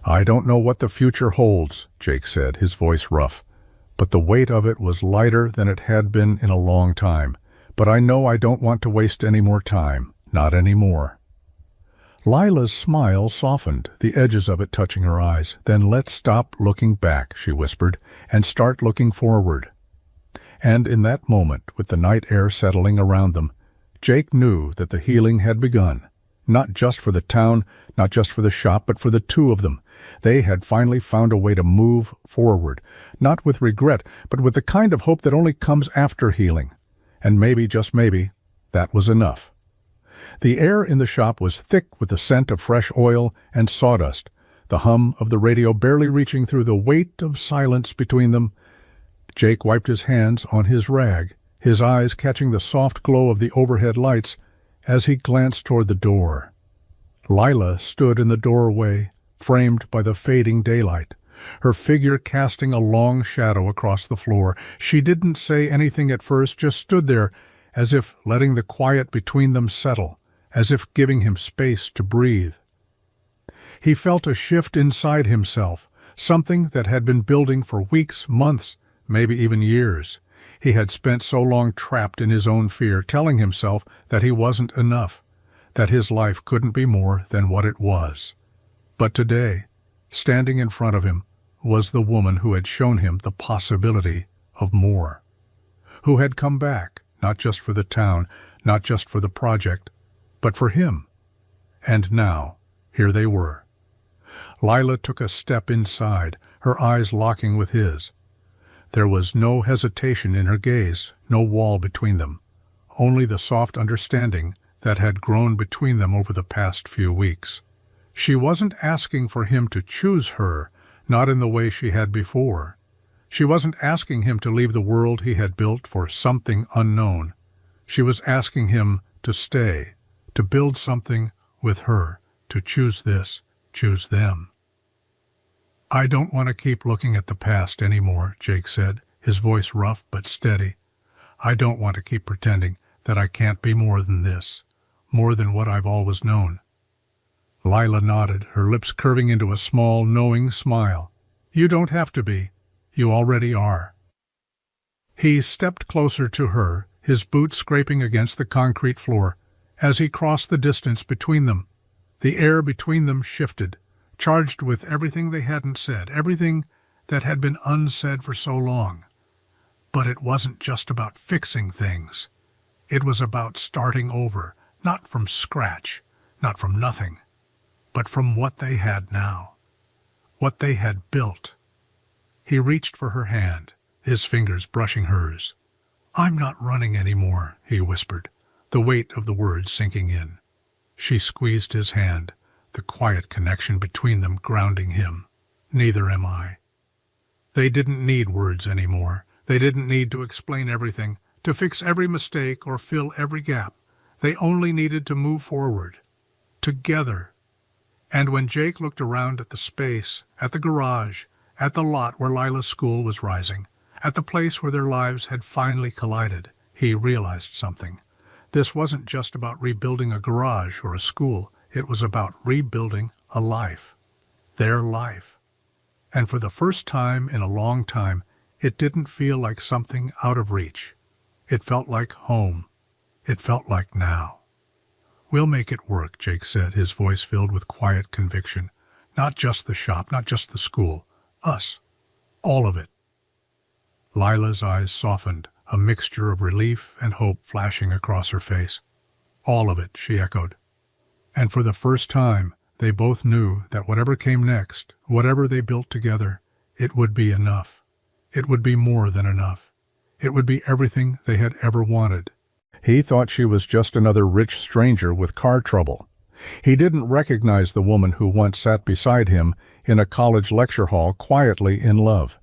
"I don't know what the future holds," Jake said, his voice rough. But the weight of it was lighter than it had been in a long time. "But I know I don't want to waste any more time. Not anymore." Lila's smile softened, the edges of it touching her eyes. "Then let's stop looking back," she whispered, "and start looking forward." And in that moment, with the night air settling around them, Jake knew that the healing had begun. Not just for the town, not just for the shop, but for the two of them. They had finally found a way to move forward, not with regret, but with the kind of hope that only comes after healing. And maybe, just maybe, that was enough. The air in the shop was thick with the scent of fresh oil and sawdust, the hum of the radio barely reaching through the weight of silence between them. Jake wiped his hands on his rag, his eyes catching the soft glow of the overhead lights as he glanced toward the door. Lila stood in the doorway, framed by the fading daylight, her figure casting a long shadow across the floor. She didn't say anything at first, just stood there, as if letting the quiet between them settle, as if giving him space to breathe. He felt a shift inside himself, something that had been building for weeks, months, maybe even years. He had spent so long trapped in his own fear, telling himself that he wasn't enough, that his life couldn't be more than what it was. But today, standing in front of him, was the woman who had shown him the possibility of more, who had come back, not just for the town, not just for the project, but for him. And now, here they were. Lila took a step inside, her eyes locking with his. There was no hesitation in her gaze, no wall between them, only the soft understanding that had grown between them over the past few weeks. She wasn't asking for him to choose her, not in the way she had before. She wasn't asking him to leave the world he had built for something unknown. She was asking him to stay, to build something with her, to choose this, choose them. "I don't want to keep looking at the past anymore," Jake said, his voice rough but steady. "I don't want to keep pretending that I can't be more than this, more than what I've always known." Lila nodded, her lips curving into a small, knowing smile. "You don't have to be. You already are." He stepped closer to her, his boots scraping against the concrete floor. As he crossed the distance between them, the air between them shifted, charged with everything they hadn't said, everything that had been unsaid for so long. But it wasn't just about fixing things. It was about starting over, not from scratch, not from nothing, but from what they had now, what they had built. He reached for her hand, his fingers brushing hers. "I'm not running anymore," he whispered, the weight of the words sinking in. She squeezed his hand, the quiet connection between them grounding him. "Neither am I." They didn't need words anymore. They didn't need to explain everything, to fix every mistake or fill every gap. They only needed to move forward, together. And when Jake looked around at the space, at the garage, at the lot where Lila's school was rising, at the place where their lives had finally collided, he realized something. This wasn't just about rebuilding a garage or a school. It was about rebuilding a life. Their life. And for the first time in a long time, it didn't feel like something out of reach. It felt like home. It felt like now. "We'll make it work," Jake said, his voice filled with quiet conviction. "Not just the shop, not just the school. Us. All of it." Lila's eyes softened, a mixture of relief and hope flashing across her face. "All of it," she echoed. And for the first time, they both knew that whatever came next, whatever they built together, it would be enough. It would be more than enough. It would be everything they had ever wanted. He thought she was just another rich stranger with car trouble. He didn't recognize the woman who once sat beside him in a college lecture hall quietly in love.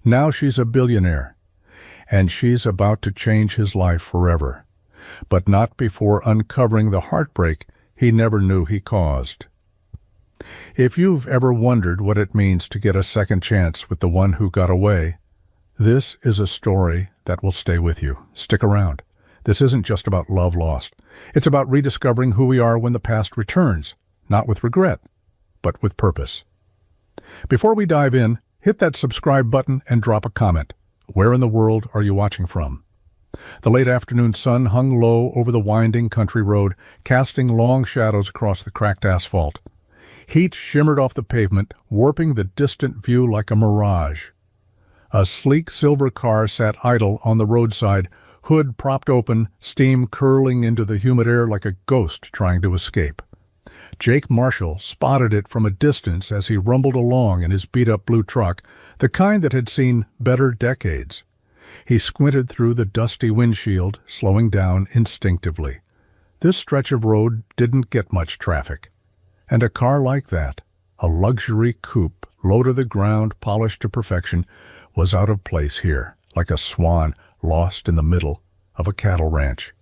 Now she's a billionaire, and she's about to change his life forever. But not before uncovering the heartbreak he never knew he caused. If you've ever wondered what it means to get a second chance with the one who got away, this is a story that will stay with you. Stick around. This isn't just about love lost. It's about rediscovering who we are when the past returns, not with regret, but with purpose. Before we dive in, hit that subscribe button and drop a comment. Where in the world are you watching from? The late afternoon sun hung low over the winding country road, casting long shadows across the cracked asphalt. Heat shimmered off the pavement, warping the distant view like a mirage. A sleek silver car sat idle on the roadside, hood propped open, steam curling into the humid air like a ghost trying to escape. Jake Marshall spotted it from a distance as he rumbled along in his beat-up blue truck, the kind that had seen better decades. He squinted through the dusty windshield, slowing down instinctively. This stretch of road didn't get much traffic. And a car like that, a luxury coupe, low to the ground, polished to perfection, was out of place here, like a swan lost in the middle of a cattle ranch.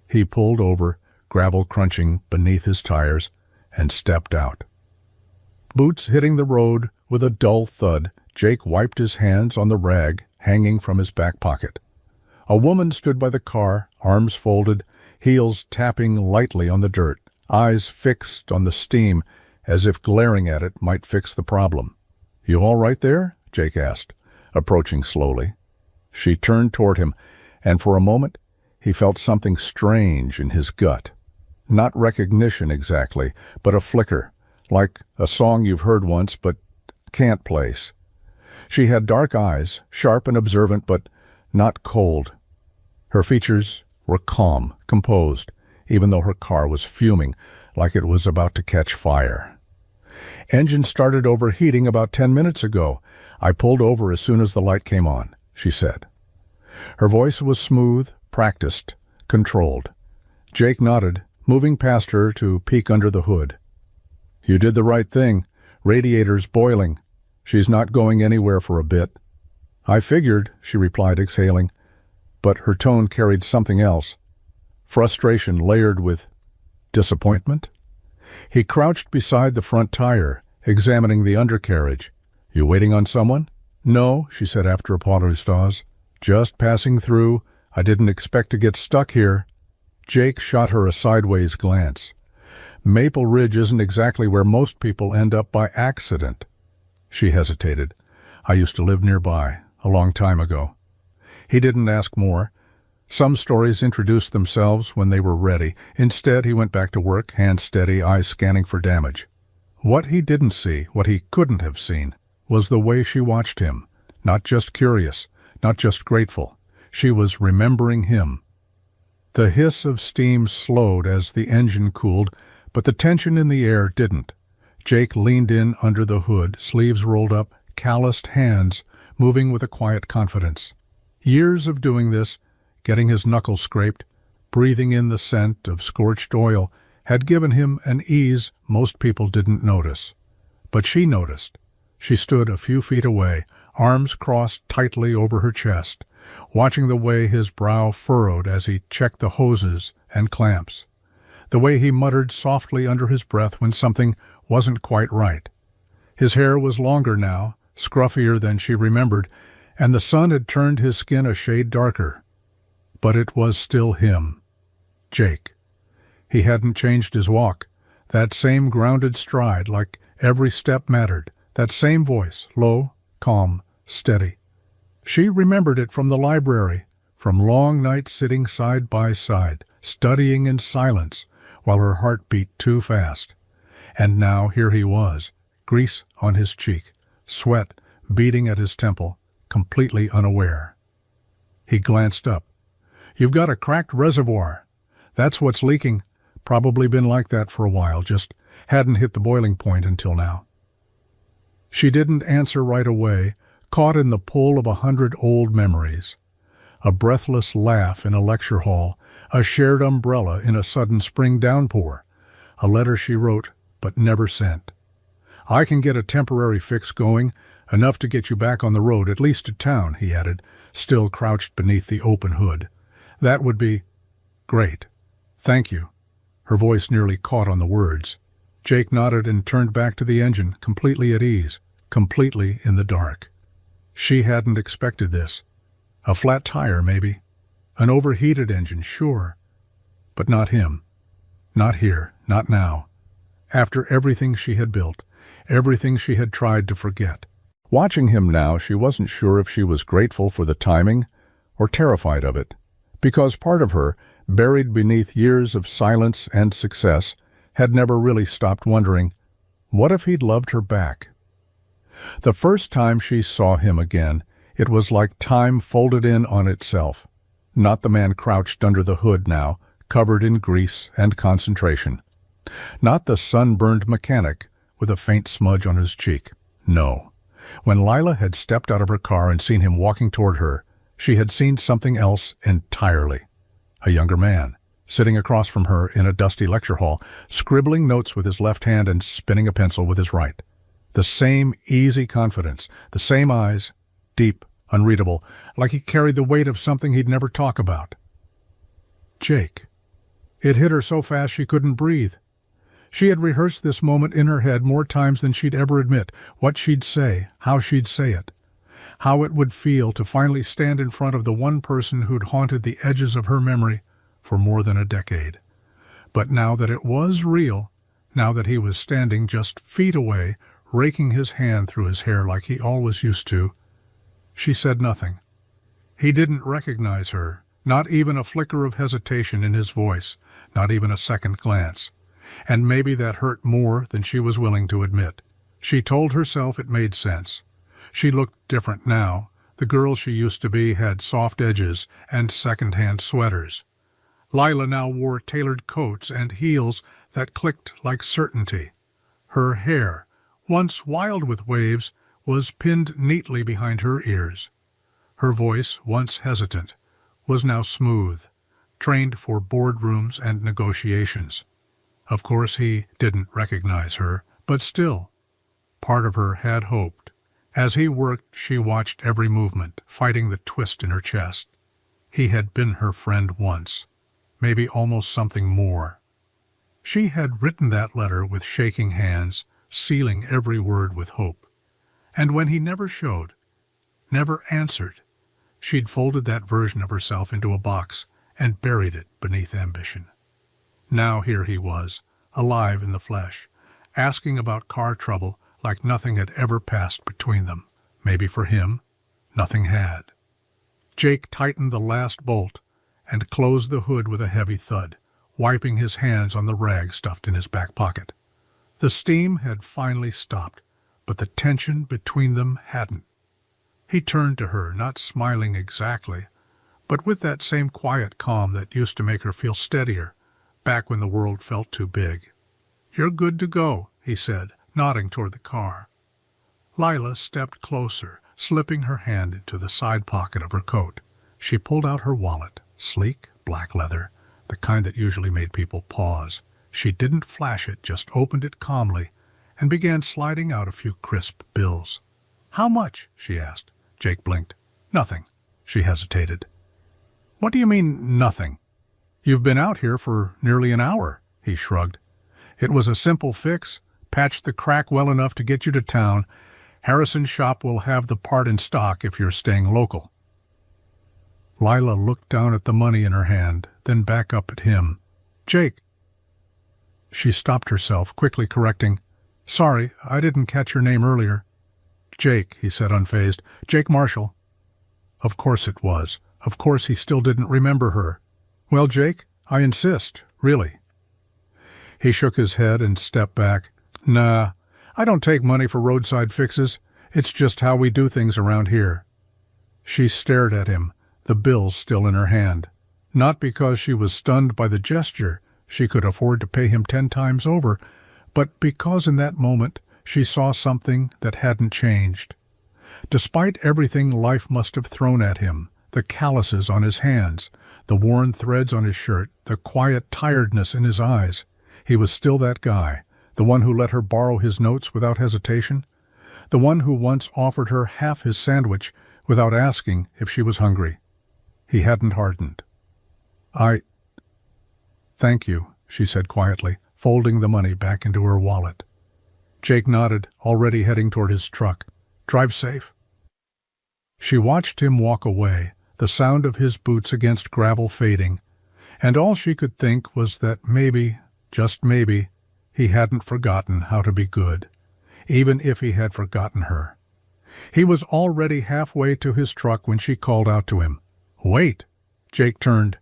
He pulled over, gravel crunching beneath his tires, and stepped out. Boots hitting the road with a dull thud, Jake wiped his hands on the rag hanging from his back pocket. A woman stood by the car, arms folded, heels tapping lightly on the dirt, eyes fixed on the steam as if glaring at it might fix the problem. "You all right there?" Jake asked, approaching slowly. She turned toward him, and for a moment he felt something strange in his gut. Not recognition exactly, but a flicker, like a song you've heard once but can't place. She had dark eyes, sharp and observant, but not cold. Her features were calm, composed, even though her car was fuming, like it was about to catch fire. "Engine started overheating about 10 minutes ago. I pulled over as soon as the light came on," she said. Her voice was smooth, practiced, controlled. Jake nodded, moving past her to peek under the hood. "You did the right thing. Radiator's boiling. She's not going anywhere for a bit." "I figured," she replied, exhaling, but her tone carried something else. Frustration layered with disappointment. He crouched beside the front tire, examining the undercarriage. "You waiting on someone?" "No," she said after a pause. "Just passing through. I didn't expect to get stuck here." Jake shot her a sideways glance. Maple Ridge isn't exactly where most people end up by accident. She hesitated. "I used to live nearby, a long time ago." He didn't ask more. Some stories introduced themselves when they were ready. Instead, he went back to work, hands steady, eyes scanning for damage. What he didn't see, what he couldn't have seen, was the way she watched him. Not just curious, not just grateful. She was remembering him. The hiss of steam slowed as the engine cooled, but the tension in the air didn't. Jake leaned in under the hood, sleeves rolled up, calloused hands moving with a quiet confidence. Years of doing this, getting his knuckles scraped, breathing in the scent of scorched oil, had given him an ease most people didn't notice. But she noticed. She stood a few feet away, arms crossed tightly over her chest, watching the way his brow furrowed as he checked the hoses and clamps, the way he muttered softly under his breath when something wasn't quite right. His hair was longer now, scruffier than she remembered, and the sun had turned his skin a shade darker. But it was still him. Jake. He hadn't changed his walk. That same grounded stride, like every step mattered. That same voice, low, calm, steady. She remembered it from the library, from long nights sitting side by side, studying in silence, while her heart beat too fast. And now here he was, grease on his cheek, sweat beating at his temple, completely unaware. He glanced up. "You've got a cracked reservoir. That's what's leaking. Probably been like that for a while, just hadn't hit the boiling point until now." She didn't answer right away, caught in the pull of 100 old memories. A breathless laugh in a lecture hall, a shared umbrella in a sudden spring downpour, a letter she wrote but never sent. "I can get a temporary fix going, enough to get you back on the road, at least to town," he added, still crouched beneath the open hood. "That would be great. Thank you." Her voice nearly caught on the words. Jake nodded and turned back to the engine, completely at ease, completely in the dark. She hadn't expected this. A flat tire, maybe. An overheated engine, sure. But not him. Not here, not now. After everything she had built, everything she had tried to forget. Watching him now, she wasn't sure if she was grateful for the timing or terrified of it, because part of her, buried beneath years of silence and success, had never really stopped wondering, what if he'd loved her back? The first time she saw him again, it was like time folded in on itself. Not the man crouched under the hood now, covered in grease and concentration. Not the sunburned mechanic with a faint smudge on his cheek. No. When Lila had stepped out of her car and seen him walking toward her, she had seen something else entirely. A younger man, sitting across from her in a dusty lecture hall, scribbling notes with his left hand and spinning a pencil with his right. The same easy confidence, the same eyes, deep, unreadable, like he carried the weight of something he'd never talk about. Jake. It hit her so fast she couldn't breathe. She had rehearsed this moment in her head more times than she'd ever admit, what she'd say, how she'd say it, how it would feel to finally stand in front of the one person who'd haunted the edges of her memory for more than a decade. But now that it was real, now that he was standing just feet away, raking his hand through his hair like he always used to, she said nothing. He didn't recognize her, not even a flicker of hesitation in his voice, not even a second glance. And maybe that hurt more than she was willing to admit. She told herself it made sense. She looked different now. The girl she used to be had soft edges and second-hand sweaters. Lila now wore tailored coats and heels that clicked like certainty. Her hair, once wild with waves, was pinned neatly behind her ears. Her voice, once hesitant, was now smooth, trained for boardrooms and negotiations. Of course, he didn't recognize her, but still, part of her had hoped. As he worked, she watched every movement, fighting the twist in her chest. He had been her friend once, maybe almost something more. She had written that letter with shaking hands, sealing every word with hope. And when he never showed, never answered, she'd folded that version of herself into a box and buried it beneath ambition. Now here he was, alive in the flesh, asking about car trouble like nothing had ever passed between them. Maybe for him, nothing had. Jake tightened the last bolt and closed the hood with a heavy thud, wiping his hands on the rag stuffed in his back pocket. The steam had finally stopped, but the tension between them hadn't. He turned to her, not smiling exactly, but with that same quiet calm that used to make her feel steadier, back when the world felt too big. "You're good to go," he said, nodding toward the car. Lila stepped closer, slipping her hand into the side pocket of her coat. She pulled out her wallet, sleek, black leather, the kind that usually made people pause. She didn't flash it, just opened it calmly, and began sliding out a few crisp bills. "How much?" she asked. Jake blinked. "Nothing." She hesitated. "What do you mean, nothing?" "You've been out here for nearly an hour," he shrugged. "It was a simple fix. Patched the crack well enough to get you to town. Harrison's shop will have the part in stock if you're staying local." Lila looked down at the money in her hand, then back up at him. "Jake." She stopped herself, quickly correcting. "Sorry, I didn't catch your name earlier." "Jake," he said unfazed. "Jake Marshall." Of course it was. Of course he still didn't remember her. "Well, Jake, I insist, really." He shook his head and stepped back. "Nah, I don't take money for roadside fixes. It's just how we do things around here." She stared at him, the bills still in her hand. Not because she was stunned by the gesture, she could afford to pay him 10 times over, but because in that moment she saw something that hadn't changed. Despite everything life must have thrown at him, the calluses on his hands, the worn threads on his shirt, the quiet tiredness in his eyes, he was still that guy, the one who let her borrow his notes without hesitation, the one who once offered her half his sandwich without asking if she was hungry. He hadn't hardened. "Thank you," she said quietly, folding the money back into her wallet. Jake nodded, already heading toward his truck. "Drive safe." She watched him walk away, the sound of his boots against gravel fading, and all she could think was that maybe, just maybe, he hadn't forgotten how to be good. even if he had forgotten her. He was already halfway to his truck when she called out to him. "Wait!" Jake turned,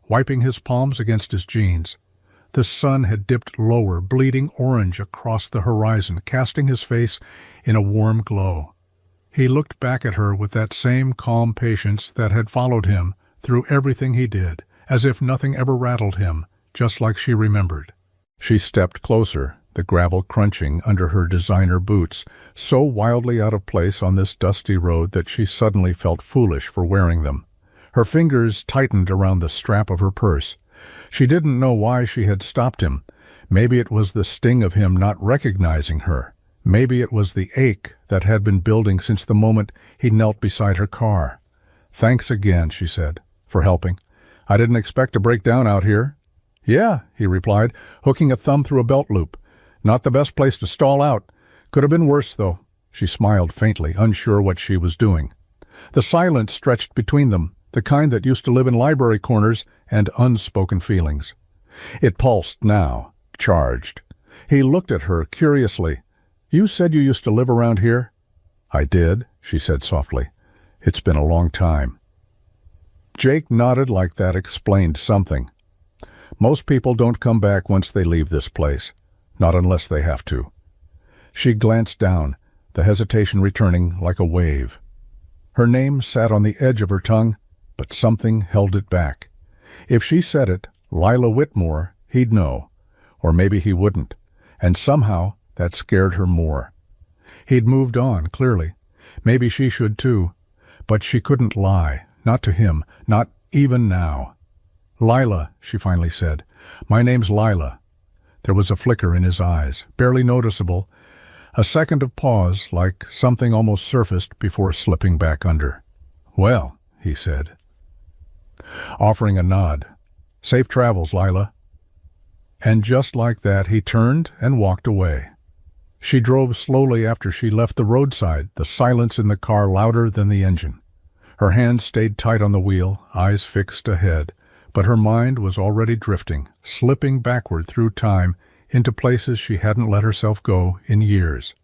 wiping his palms against his jeans. The sun had dipped lower, bleeding orange across the horizon, casting his face in a warm glow. He looked back at her with that same calm patience that had followed him through everything he did, as if nothing ever rattled him, just like she remembered. She stepped closer, the gravel crunching under her designer boots, so wildly out of place on this dusty road that she suddenly felt foolish for wearing them. Her fingers tightened around the strap of her purse. She didn't know why she had stopped him. Maybe it was the sting of him not recognizing her. Maybe it was the ache that had been building since the moment he knelt beside her car. "Thanks again," she said, "for helping. I didn't expect to break down out here." "Yeah," he replied, hooking a thumb through a belt loop. "Not the best place to stall out. Could have been worse, though." She smiled faintly, unsure what she was doing. The silence stretched between them, the kind that used to live in library corners and unspoken feelings. It pulsed now, charged. He looked at her curiously. "You said you used to live around here?" "I did," she said softly. "It's been a long time." Jake nodded like that explained something. "Most people don't come back once they leave this place. Not unless they have to." She glanced down, the hesitation returning like a wave. Her name sat on the edge of her tongue, but something held it back. If she said it, Lila Whitmore, he'd know. Or maybe he wouldn't. And somehow that scared her more. He'd moved on, clearly. Maybe she should too. But she couldn't lie. Not to him. Not even now. "Lila," she finally said. "My name's Lila." There was a flicker in his eyes, barely noticeable. A second of pause, like something almost surfaced before slipping back under. "Well," he said, offering a nod. "Safe travels, Lila." And just like that, he turned and walked away. She drove slowly after she left the roadside, the silence in the car louder than the engine. Her hands stayed tight on the wheel, eyes fixed ahead, but her mind was already drifting, slipping backward through time into places she hadn't let herself go in years.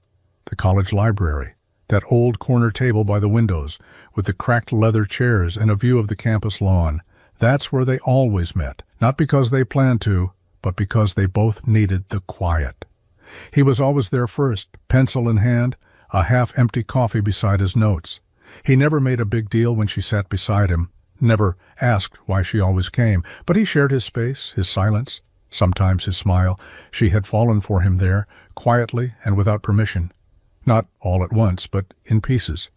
The college library, that old corner table by the windows, with the cracked leather chairs and a view of the campus lawn. That's where they always met, not because they planned to, but because they both needed the quiet. He was always there first, pencil in hand, a half-empty coffee beside his notes. He never made a big deal when she sat beside him, never asked why she always came, but he shared his space, his silence, sometimes his smile. She had fallen for him there, quietly and without permission. Not all at once, but in pieces.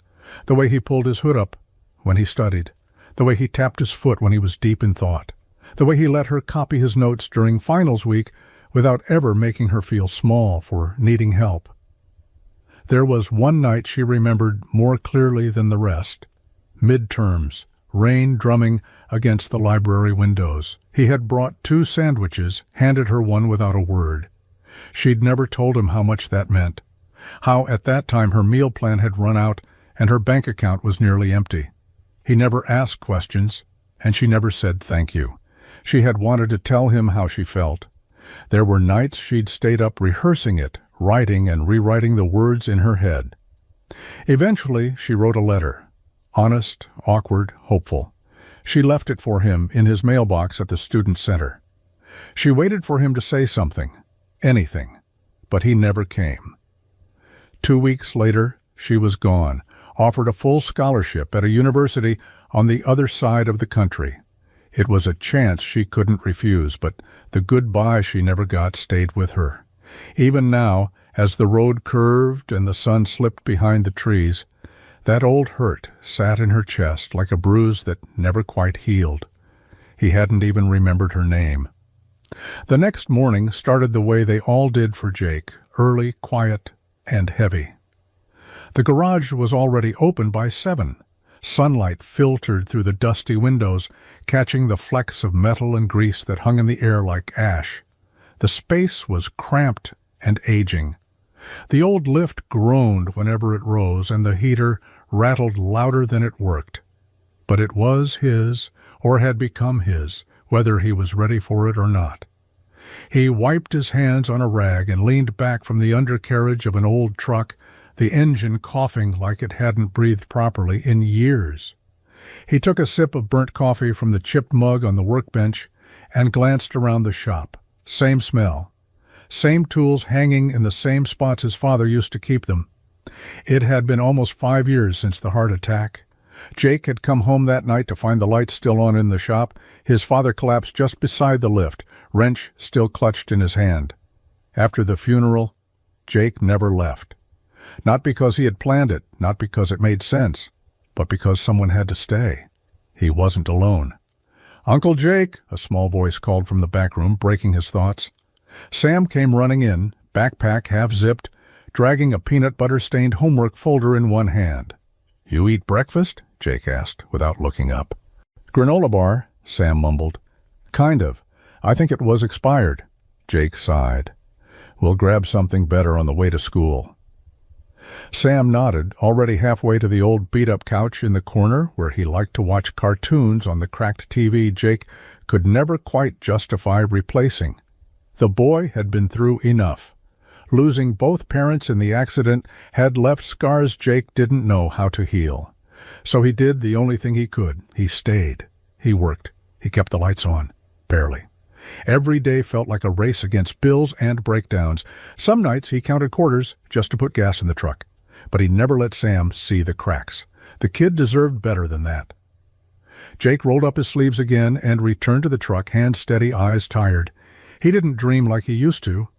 The way he pulled his hood up when he studied. The way he tapped his foot when he was deep in thought. The way he let her copy his notes during finals week without ever making her feel small for needing help. There was one night she remembered more clearly than the rest. Midterms, rain drumming against the library windows. He had brought 2 sandwiches, handed her one without a word. She'd never told him how much that meant. How at that time her meal plan had run out and her bank account was nearly empty. He never asked questions, and she never said thank you. She had wanted to tell him how she felt. There were nights she'd stayed up rehearsing it, writing and rewriting the words in her head. Eventually, she wrote a letter. Honest, awkward, hopeful. She left it for him in his mailbox at the student center. She waited for him to say something, anything, but he never came. 2 weeks later, she was gone, offered a full scholarship at a university on the other side of the country. It was a chance she couldn't refuse, but the goodbye she never got stayed with her. Even now, as the road curved and the sun slipped behind the trees, that old hurt sat in her chest like a bruise that never quite healed. He hadn't even remembered her name. The next morning started the way they all did for Jake, early, quiet, and heavy. The garage was already open by 7. Sunlight filtered through the dusty windows, catching the flecks of metal and grease that hung in the air like ash. The space was cramped and aging. The old lift groaned whenever it rose, and the heater rattled louder than it worked. But it was his, or had become his, whether he was ready for it or not. He wiped his hands on a rag and leaned back from the undercarriage of an old truck, the engine coughing like it hadn't breathed properly in years. He took a sip of burnt coffee from the chipped mug on the workbench and glanced around the shop. Same smell. Same tools hanging in the same spots his father used to keep them. It had been almost 5 years since the heart attack. Jake had come home that night to find the lights still on in the shop. His father collapsed just beside the lift, wrench still clutched in his hand. After the funeral, Jake never left. Not because he had planned it, not because it made sense, but because someone had to stay. He wasn't alone. "Uncle Jake," a small voice called from the back room, breaking his thoughts. Sam came running in, backpack half-zipped, dragging a peanut butter-stained homework folder in one hand. "You eat breakfast?" Jake asked, without looking up. "Granola bar," Sam mumbled. "Kind of. I think it was expired." Jake sighed. "We'll grab something better on the way to school." Sam nodded, already halfway to the old beat-up couch in the corner where he liked to watch cartoons on the cracked TV Jake could never quite justify replacing. The boy had been through enough. Losing both parents in the accident had left scars Jake didn't know how to heal. So he did the only thing he could. He stayed. He worked. He kept the lights on. Barely. Every day felt like a race against bills and breakdowns. Some nights he counted quarters just to put gas in the truck. But he never let Sam see the cracks. The kid deserved better than that. Jake rolled up his sleeves again and returned to the truck, hands steady, eyes tired. He didn't dream like he used to.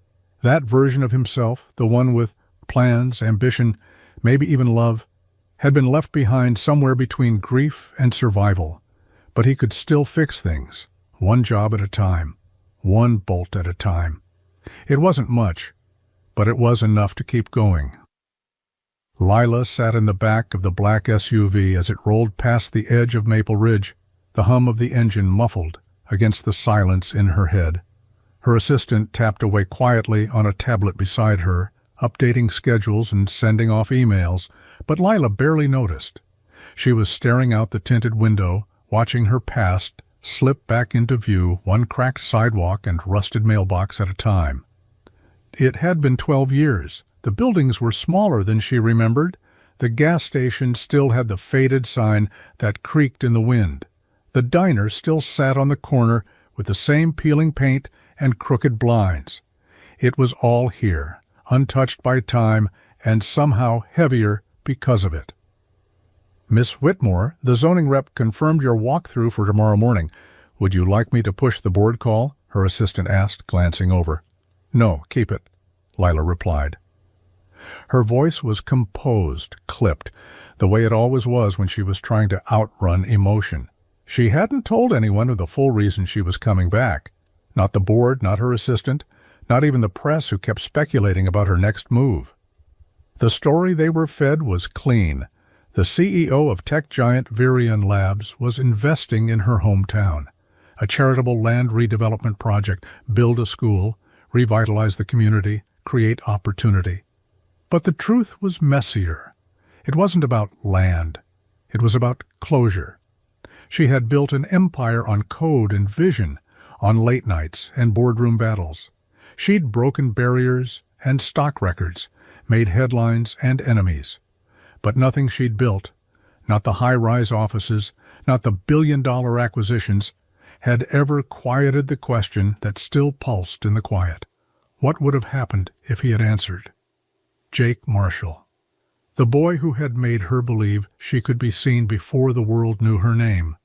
That version of himself, the one with plans, ambition, maybe even love, had been left behind somewhere between grief and survival. But he could still fix things, one job at a time, one bolt at a time. It wasn't much, but it was enough to keep going. Lila sat in the back of the black SUV as it rolled past the edge of Maple Ridge, the hum of the engine muffled against the silence in her head. Her assistant tapped away quietly on a tablet beside her, updating schedules and sending off emails, but Lila barely noticed. She was staring out the tinted window, watching her past slip back into view, one cracked sidewalk and rusted mailbox at a time. It had been 12 years. The buildings were smaller than she remembered. The gas station still had the faded sign that creaked in the wind. The diner still sat on the corner with the same peeling paint and crooked blinds. It was all here, untouched by time and somehow heavier because of it. "Miss Whitmore, the zoning rep confirmed your walkthrough for tomorrow morning. Would you like me to push the board call?" her assistant asked, glancing over. "No, keep it," Lila replied. Her voice was composed, clipped, the way it always was when she was trying to outrun emotion. She hadn't told anyone of the full reason she was coming back. Not the board, not her assistant, not even the press who kept speculating about her next move. The story they were fed was clean. The CEO of tech giant Virion Labs was investing in her hometown. A charitable land redevelopment project, build a school, revitalize the community, create opportunity. But the truth was messier. It wasn't about land. It was about closure. She had built an empire on code and vision, on late nights and boardroom battles. She'd broken barriers and stock records, made headlines and enemies. But nothing she'd built, not the high-rise offices, not the billion-dollar acquisitions, had ever quieted the question that still pulsed in the quiet. What would have happened if he had answered? Jake Marshall, the boy who had made her believe she could be seen before the world knew her name.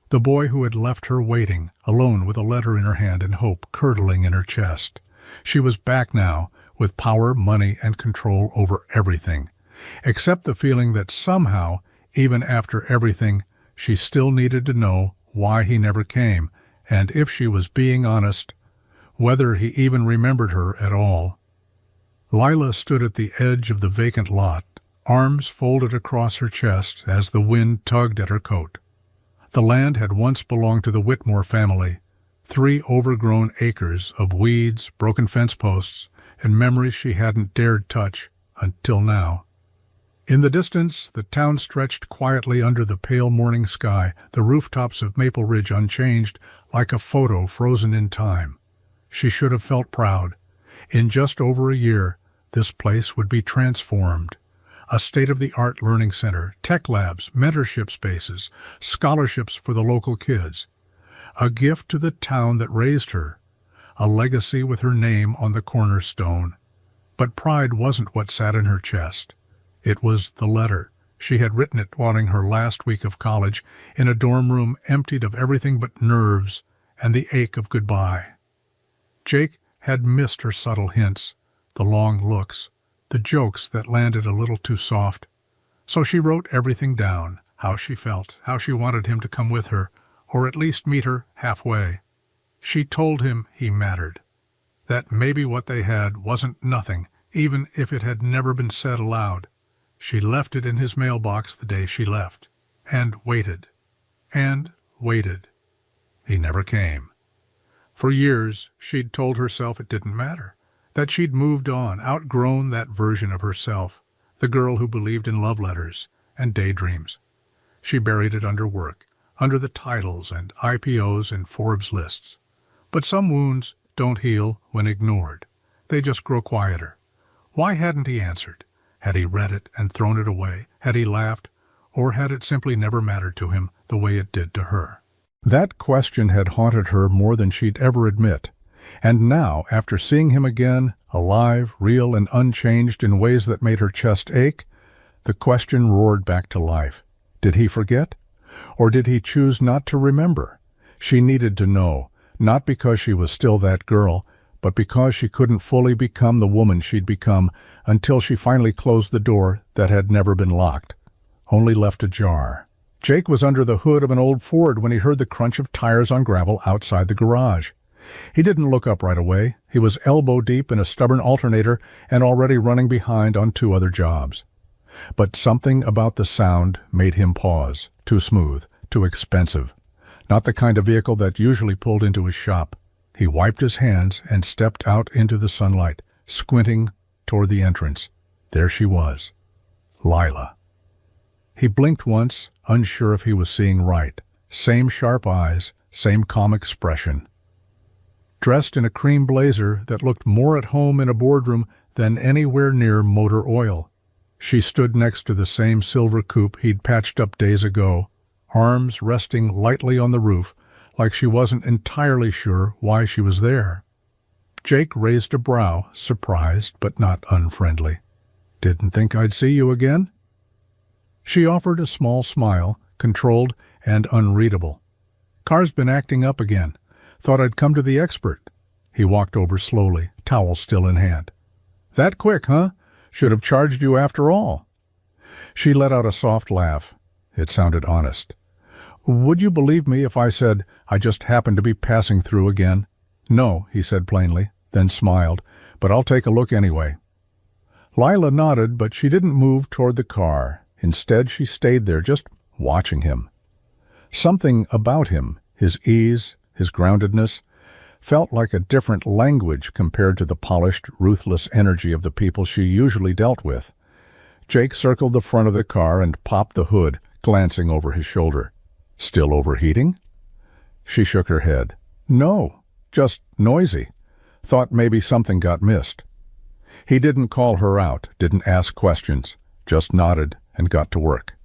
The boy who had left her waiting, alone with a letter in her hand and hope curdling in her chest. She was back now, with power, money, and control over everything, except the feeling that somehow, even after everything, she still needed to know why he never came, and if she was being honest, whether he even remembered her at all. Lila stood at the edge of the vacant lot, arms folded across her chest as the wind tugged at her coat. The land had once belonged to the Whitmore family, 3 overgrown acres of weeds, broken fence posts, and memories she hadn't dared touch until now. In the distance, the town stretched quietly under the pale morning sky, the rooftops of Maple Ridge unchanged, like a photo frozen in time. She should have felt proud. In just over a year, this place would be transformed. A state-of-the-art learning center, tech labs, mentorship spaces, scholarships for the local kids. A gift to the town that raised her. A legacy with her name on the cornerstone. But pride wasn't what sat in her chest. It was the letter. She had written it during her last week of college, in a dorm room emptied of everything but nerves and the ache of goodbye. Jake had missed her subtle hints, the long looks, the jokes that landed a little too soft. So she wrote everything down, how she felt, how she wanted him to come with her, or at least meet her halfway. She told him he mattered, that maybe what they had wasn't nothing, even if it had never been said aloud. She left it in his mailbox the day she left, and waited, and waited. He never came. For years, she'd told herself it didn't matter, that she'd moved on, outgrown that version of herself, the girl who believed in love letters and daydreams. She buried it under work, under the titles and IPOs and Forbes lists. But some wounds don't heal when ignored. They just grow quieter. Why hadn't he answered? Had he read it and thrown it away? Had he laughed? Or had it simply never mattered to him the way it did to her? That question had haunted her more than she'd ever admit. And now, after seeing him again, alive, real, and unchanged in ways that made her chest ache, the question roared back to life. Did he forget? Or did he choose not to remember? She needed to know, not because she was still that girl, but because she couldn't fully become the woman she'd become until she finally closed the door that had never been locked, only left ajar. Jake was under the hood of an old Ford when he heard the crunch of tires on gravel outside the garage. He didn't look up right away. He was elbow-deep in a stubborn alternator and already running behind on 2 other jobs. But something about the sound made him pause. Too smooth, too expensive. Not the kind of vehicle that usually pulled into his shop. He wiped his hands and stepped out into the sunlight, squinting toward the entrance. There she was. Lila. He blinked once, unsure if he was seeing right. Same sharp eyes, same calm expression. Dressed in a cream blazer that looked more at home in a boardroom than anywhere near motor oil. She stood next to the same silver coupe he'd patched up days ago, arms resting lightly on the roof, like she wasn't entirely sure why she was there. Jake raised a brow, surprised but not unfriendly. "Didn't think I'd see you again?" She offered a small smile, controlled and unreadable. "Car's been acting up again. Thought I'd come to the expert." He walked over slowly, towel still in hand. "That quick, huh? Should have charged you after all." She let out a soft laugh. It sounded honest. "Would you believe me if I said I just happened to be passing through again?" "No," he said plainly, then smiled, "but I'll take a look anyway." Lila nodded, but she didn't move toward the car. Instead, she stayed there, just watching him. Something about him, his ease, his groundedness, felt like a different language compared to the polished, ruthless energy of the people she usually dealt with. Jake circled the front of the car and popped the hood, glancing over his shoulder. "Still overheating?" She shook her head. "No, just noisy. Thought maybe something got missed." He didn't call her out, didn't ask questions, just nodded and got to work.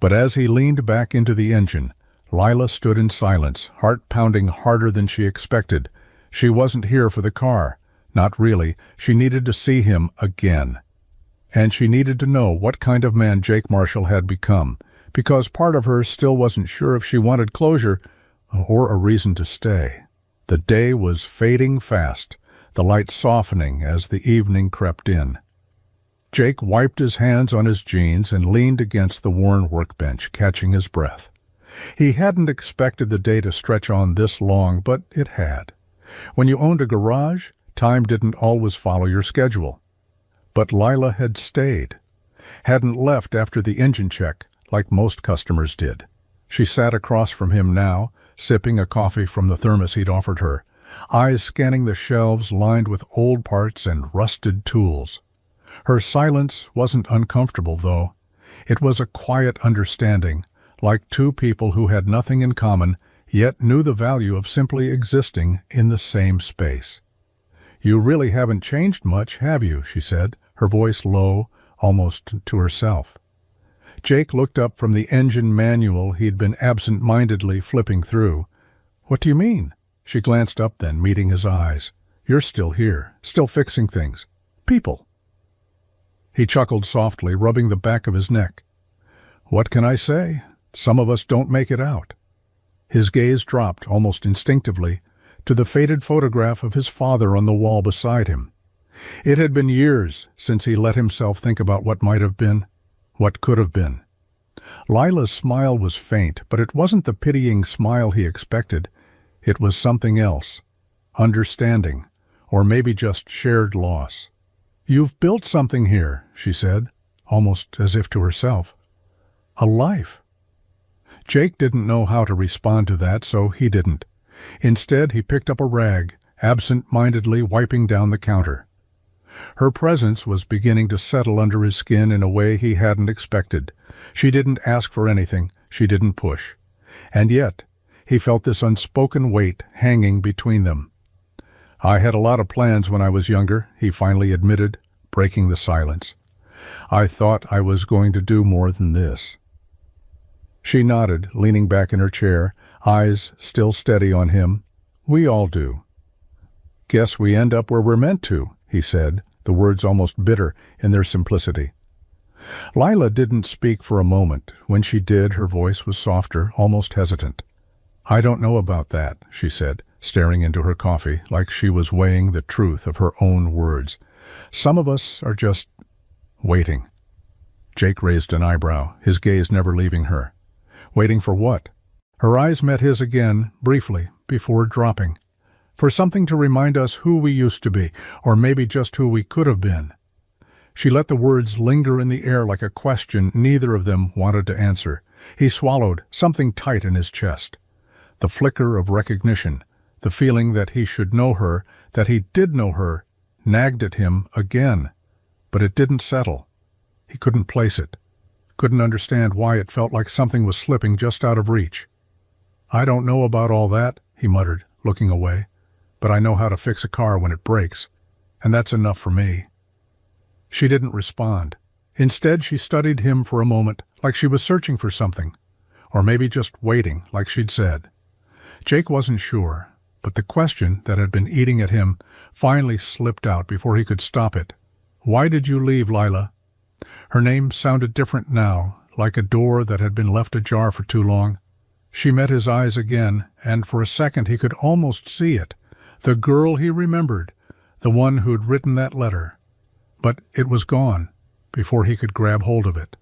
But as he leaned back into the engine, Lila stood in silence, heart pounding harder than she expected. She wasn't here for the car. Not really. She needed to see him again. And she needed to know what kind of man Jake Marshall had become, because part of her still wasn't sure if she wanted closure or a reason to stay. The day was fading fast, the light softening as the evening crept in. Jake wiped his hands on his jeans and leaned against the worn workbench, catching his breath. He hadn't expected the day to stretch on this long, but it had. When you owned a garage, time didn't always follow your schedule. But Lila had stayed, hadn't left after the engine check like most customers did. She sat across from him now, sipping a coffee from the thermos he'd offered her, eyes scanning the shelves lined with old parts and rusted tools. Her silence wasn't uncomfortable, though. It was a quiet understanding, like 2 people who had nothing in common, yet knew the value of simply existing in the same space. "You really haven't changed much, have you?" she said, her voice low, almost to herself. Jake looked up from the engine manual he'd been absent-mindedly flipping through. "What do you mean?" She glanced up then, meeting his eyes. "You're still here, still fixing things. People." He chuckled softly, rubbing the back of his neck. "What can I say? Some of us don't make it out." His gaze dropped, almost instinctively, to the faded photograph of his father on the wall beside him. It had been years since he let himself think about what might have been, what could have been. Lila's smile was faint, but it wasn't the pitying smile he expected. It was something else. Understanding, or maybe just shared loss. "You've built something here," she said, almost as if to herself. "A life." Jake didn't know how to respond to that, so he didn't. Instead, he picked up a rag, absent-mindedly wiping down the counter. Her presence was beginning to settle under his skin in a way he hadn't expected. She didn't ask for anything, she didn't push. And yet, he felt this unspoken weight hanging between them. "I had a lot of plans when I was younger," he finally admitted, breaking the silence. "I thought I was going to do more than this." She nodded, leaning back in her chair, eyes still steady on him. "We all do." "Guess we end up where we're meant to," he said, the words almost bitter in their simplicity. Lila didn't speak for a moment. When she did, her voice was softer, almost hesitant. "I don't know about that," she said, staring into her coffee like she was weighing the truth of her own words. "Some of us are just waiting." Jake raised an eyebrow, his gaze never leaving her. "Waiting for what?" Her eyes met his again, briefly, before dropping. "For something to remind us who we used to be, or maybe just who we could have been." She let the words linger in the air like a question neither of them wanted to answer. He swallowed, something tight in his chest. The flicker of recognition, the feeling that he should know her, that he did know her, nagged at him again. But it didn't settle. He couldn't place it. Couldn't understand why it felt like something was slipping just out of reach. "I don't know about all that," he muttered, looking away. "But I know how to fix a car when it breaks, and that's enough for me." She didn't respond. Instead, she studied him for a moment, like she was searching for something, or maybe just waiting, like she'd said. Jake wasn't sure, but the question that had been eating at him finally slipped out before he could stop it. "Why did you leave, Lila?" Her name sounded different now, like a door that had been left ajar for too long. She met his eyes again, and for a second he could almost see it. The girl he remembered, the one who'd written that letter. But it was gone, before he could grab hold of it.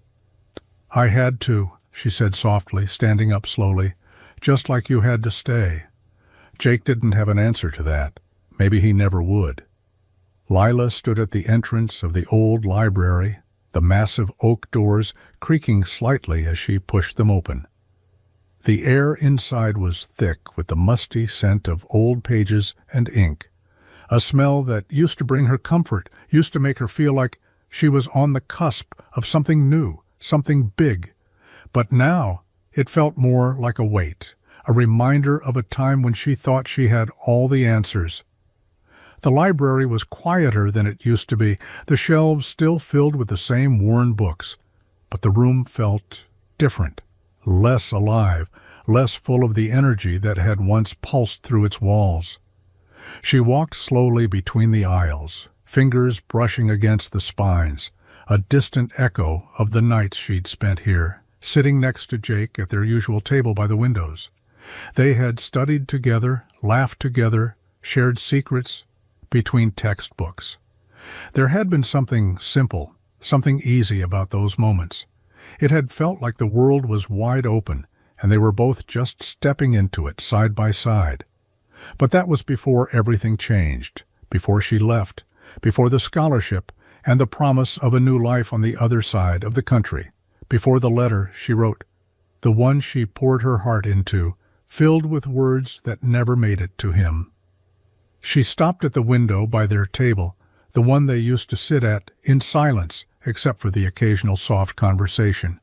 "I had to," she said softly, standing up slowly, "just like you had to stay." Jake didn't have an answer to that. Maybe he never would. Lila stood at the entrance of the old library, the massive oak doors creaking slightly as she pushed them open. The air inside was thick with the musty scent of old pages and ink, a smell that used to bring her comfort, used to make her feel like she was on the cusp of something new, something big. But now it felt more like a weight, a reminder of a time when she thought she had all the answers. The library was quieter than it used to be, the shelves still filled with the same worn books, but the room felt different, less alive, less full of the energy that had once pulsed through its walls. She walked slowly between the aisles, fingers brushing against the spines, a distant echo of the nights she'd spent here, sitting next to Jake at their usual table by the windows. They had studied together, laughed together, shared secrets between textbooks. There had been something simple, something easy about those moments. It had felt like the world was wide open, and they were both just stepping into it side by side. But that was before everything changed, before she left, before the scholarship and the promise of a new life on the other side of the country, before the letter she wrote, the one she poured her heart into, filled with words that never made it to him. She stopped at the window by their table, the one they used to sit at, in silence, except for the occasional soft conversation.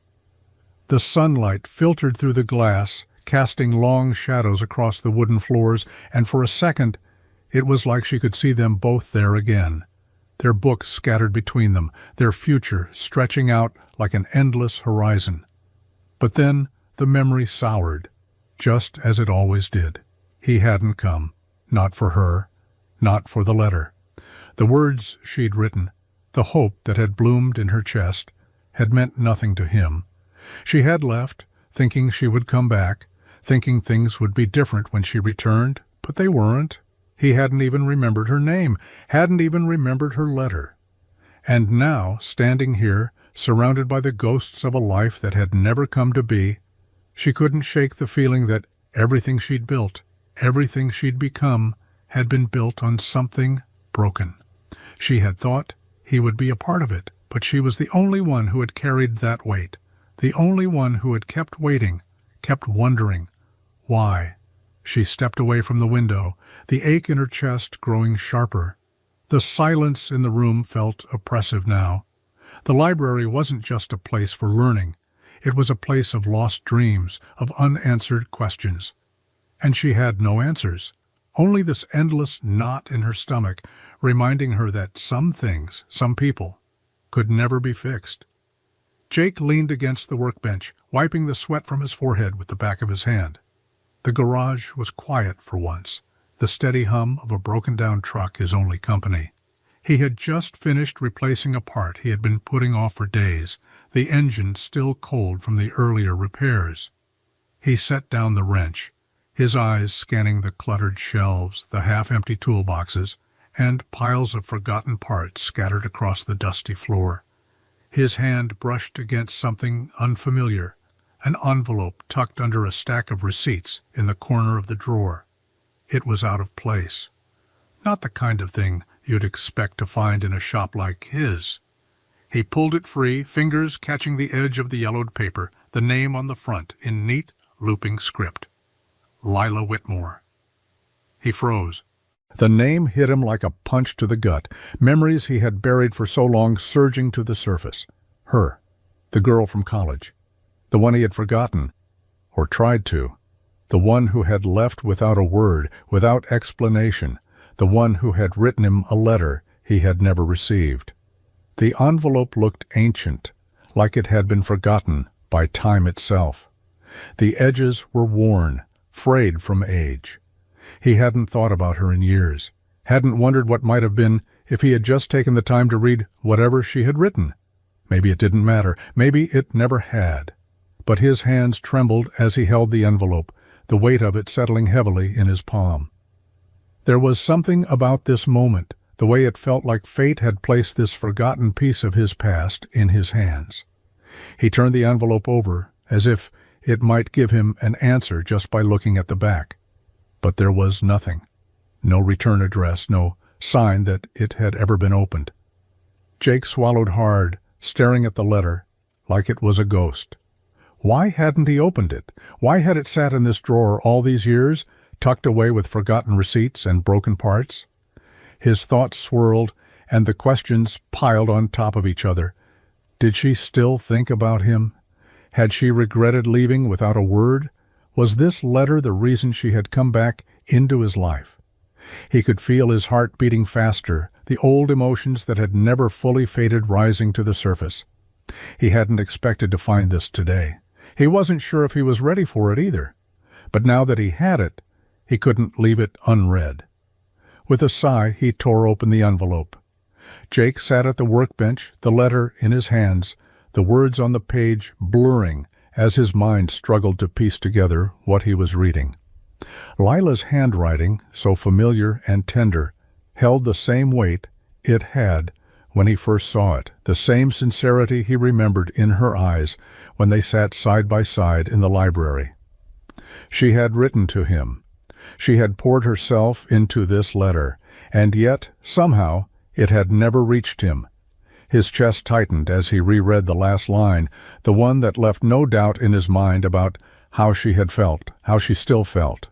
The sunlight filtered through the glass, casting long shadows across the wooden floors, and for a second it was like she could see them both there again, their books scattered between them, their future stretching out like an endless horizon. But then the memory soured, just as it always did. He hadn't come, not for her, not for the letter. The words she'd written, the hope that had bloomed in her chest, had meant nothing to him. She had left, thinking she would come back, thinking things would be different when she returned, but they weren't. He hadn't even remembered her name, hadn't even remembered her letter. And now, standing here, surrounded by the ghosts of a life that had never come to be, she couldn't shake the feeling that everything she'd built, everything she'd become, had been built on something broken. She had thought he would be a part of it, but she was the only one who had carried that weight, the only one who had kept waiting, kept wondering. Why? She stepped away from the window, the ache in her chest growing sharper. The silence in the room felt oppressive now. The library wasn't just a place for learning. It was a place of lost dreams, of unanswered questions. And she had no answers, only this endless knot in her stomach, reminding her that some things, some people, could never be fixed. Jake leaned against the workbench, wiping the sweat from his forehead with the back of his hand. The garage was quiet for once, the steady hum of a broken-down truck his only company. He had just finished replacing a part he had been putting off for days, the engine still cold from the earlier repairs. He set down the wrench, his eyes scanning the cluttered shelves, the half-empty toolboxes, and piles of forgotten parts scattered across the dusty floor. His hand brushed against something unfamiliar, an envelope tucked under a stack of receipts in the corner of the drawer. It was out of place. Not the kind of thing you'd expect to find in a shop like his. He pulled it free, fingers catching the edge of the yellowed paper, the name on the front in neat, looping script. Lila Whitmore. He froze. The name hit him like a punch to the gut, memories he had buried for so long surging to the surface. Her, the girl from college, the one he had forgotten, or tried to, the one who had left without a word, without explanation, the one who had written him a letter he had never received. The envelope looked ancient, like it had been forgotten by time itself. The edges were worn, frayed from age. He hadn't thought about her in years, hadn't wondered what might have been if he had just taken the time to read whatever she had written. Maybe it didn't matter, maybe it never had. But his hands trembled as he held the envelope, the weight of it settling heavily in his palm. There was something about this moment, the way it felt like fate had placed this forgotten piece of his past in his hands. He turned the envelope over, as if it might give him an answer just by looking at the back. But there was nothing. No return address, no sign that it had ever been opened. Jake swallowed hard, staring at the letter like it was a ghost. Why hadn't he opened it? Why had it sat in this drawer all these years, tucked away with forgotten receipts and broken parts? His thoughts swirled, and the questions piled on top of each other. Did she still think about him? Had she regretted leaving without a word? Was this letter the reason she had come back into his life? He could feel his heart beating faster, the old emotions that had never fully faded rising to the surface. He hadn't expected to find this today. He wasn't sure if he was ready for it either. But now that he had it, he couldn't leave it unread. With a sigh, he tore open the envelope. Jake sat at the workbench, the letter in his hands, the words on the page blurring as his mind struggled to piece together what he was reading. Lila's handwriting, so familiar and tender, held the same weight it had when he first saw it, the same sincerity he remembered in her eyes when they sat side by side in the library. She had written to him. She had poured herself into this letter, and yet, somehow, it had never reached him. His chest tightened as he reread the last line, the one that left no doubt in his mind about how she had felt, how she still felt.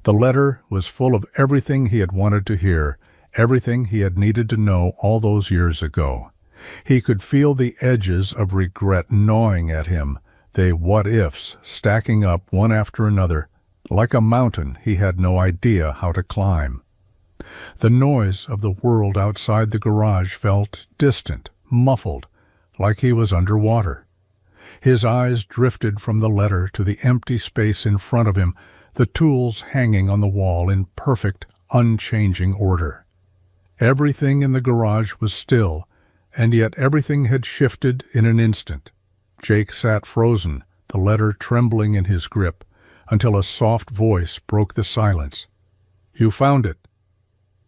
The letter was full of everything he had wanted to hear, everything he had needed to know all those years ago. He could feel the edges of regret gnawing at him, They what-ifs stacking up one after another, like a mountain he had no idea how to climb. The noise of the world outside the garage felt distant, muffled, like he was underwater. His eyes drifted from the letter to the empty space in front of him, the tools hanging on the wall in perfect, unchanging order. Everything in the garage was still, and yet everything had shifted in an instant. Jake sat frozen, the letter trembling in his grip, until a soft voice broke the silence. "You found it."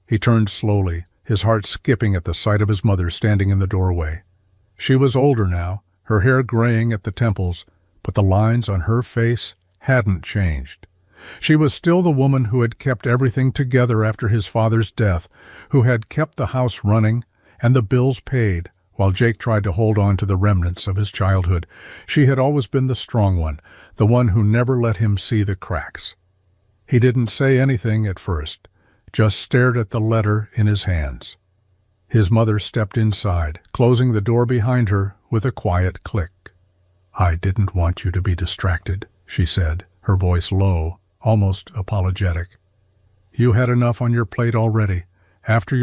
He turned slowly, his heart skipping at the sight of his mother standing in the doorway. She was older now, her hair graying at the temples, but the lines on her face hadn't changed. She was still the woman who had kept everything together after his father's death, who had kept the house running and the bills paid, while Jake tried to hold on to the remnants of his childhood. She had always been the strong one, the one who never let him see the cracks. He didn't say anything at first, just stared at the letter in his hands. His mother stepped inside, closing the door behind her with a quiet click. "I didn't want you to be distracted," she said, her voice low, almost apologetic. "You had enough on your plate already. After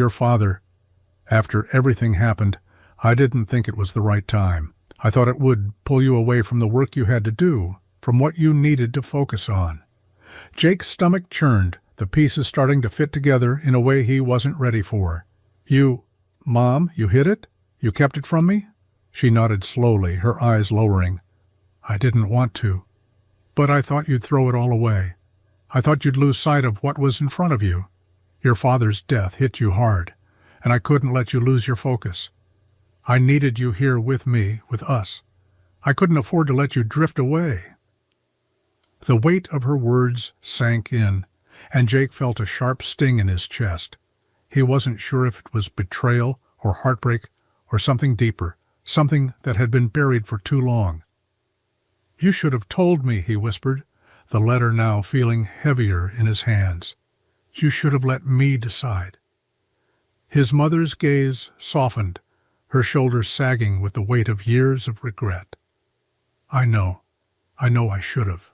everything happened, I didn't think it was the right time. I thought it would pull you away from the work you had to do, from what you needed to focus on." Jake's stomach churned, the pieces starting to fit together in a way he wasn't ready for. Mom, you hid it? You kept it from me?" She nodded slowly, her eyes lowering. "I didn't want to. But I thought you'd throw it all away. I thought you'd lose sight of what was in front of you. Your father's death hit you hard, and I couldn't let you lose your focus. I needed you here with me, with us. I couldn't afford to let you drift away." The weight of her words sank in, and Jake felt a sharp sting in his chest. He wasn't sure if it was betrayal or heartbreak or something deeper, something that had been buried for too long. "You should have told me," he whispered, the letter now feeling heavier in his hands. "You should have let me decide." His mother's gaze softened, her shoulders sagging with the weight of years of regret. I know I should have."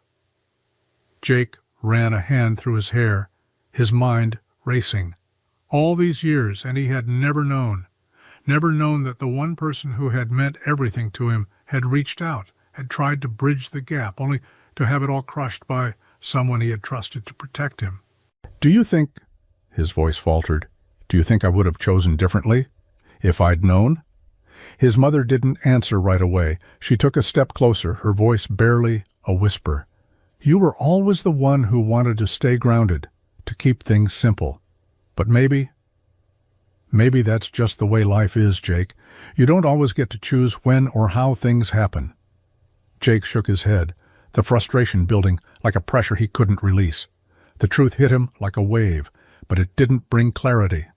Jake ran a hand through his hair, his mind racing. All these years, and he had never known that the one person who had meant everything to him had reached out, had tried to bridge the gap, only to have it all crushed by someone he had trusted to protect him. "Do you think," his voice faltered, "do you think I would have chosen differently? If I'd known?" His mother didn't answer right away. She took a step closer, her voice barely a whisper. "You were always the one who wanted to stay grounded, to keep things simple. But maybe that's just the way life is, Jake. You don't always get to choose when or how things happen." Jake shook his head, the frustration building like a pressure he couldn't release. The truth hit him like a wave, but it didn't bring clarity.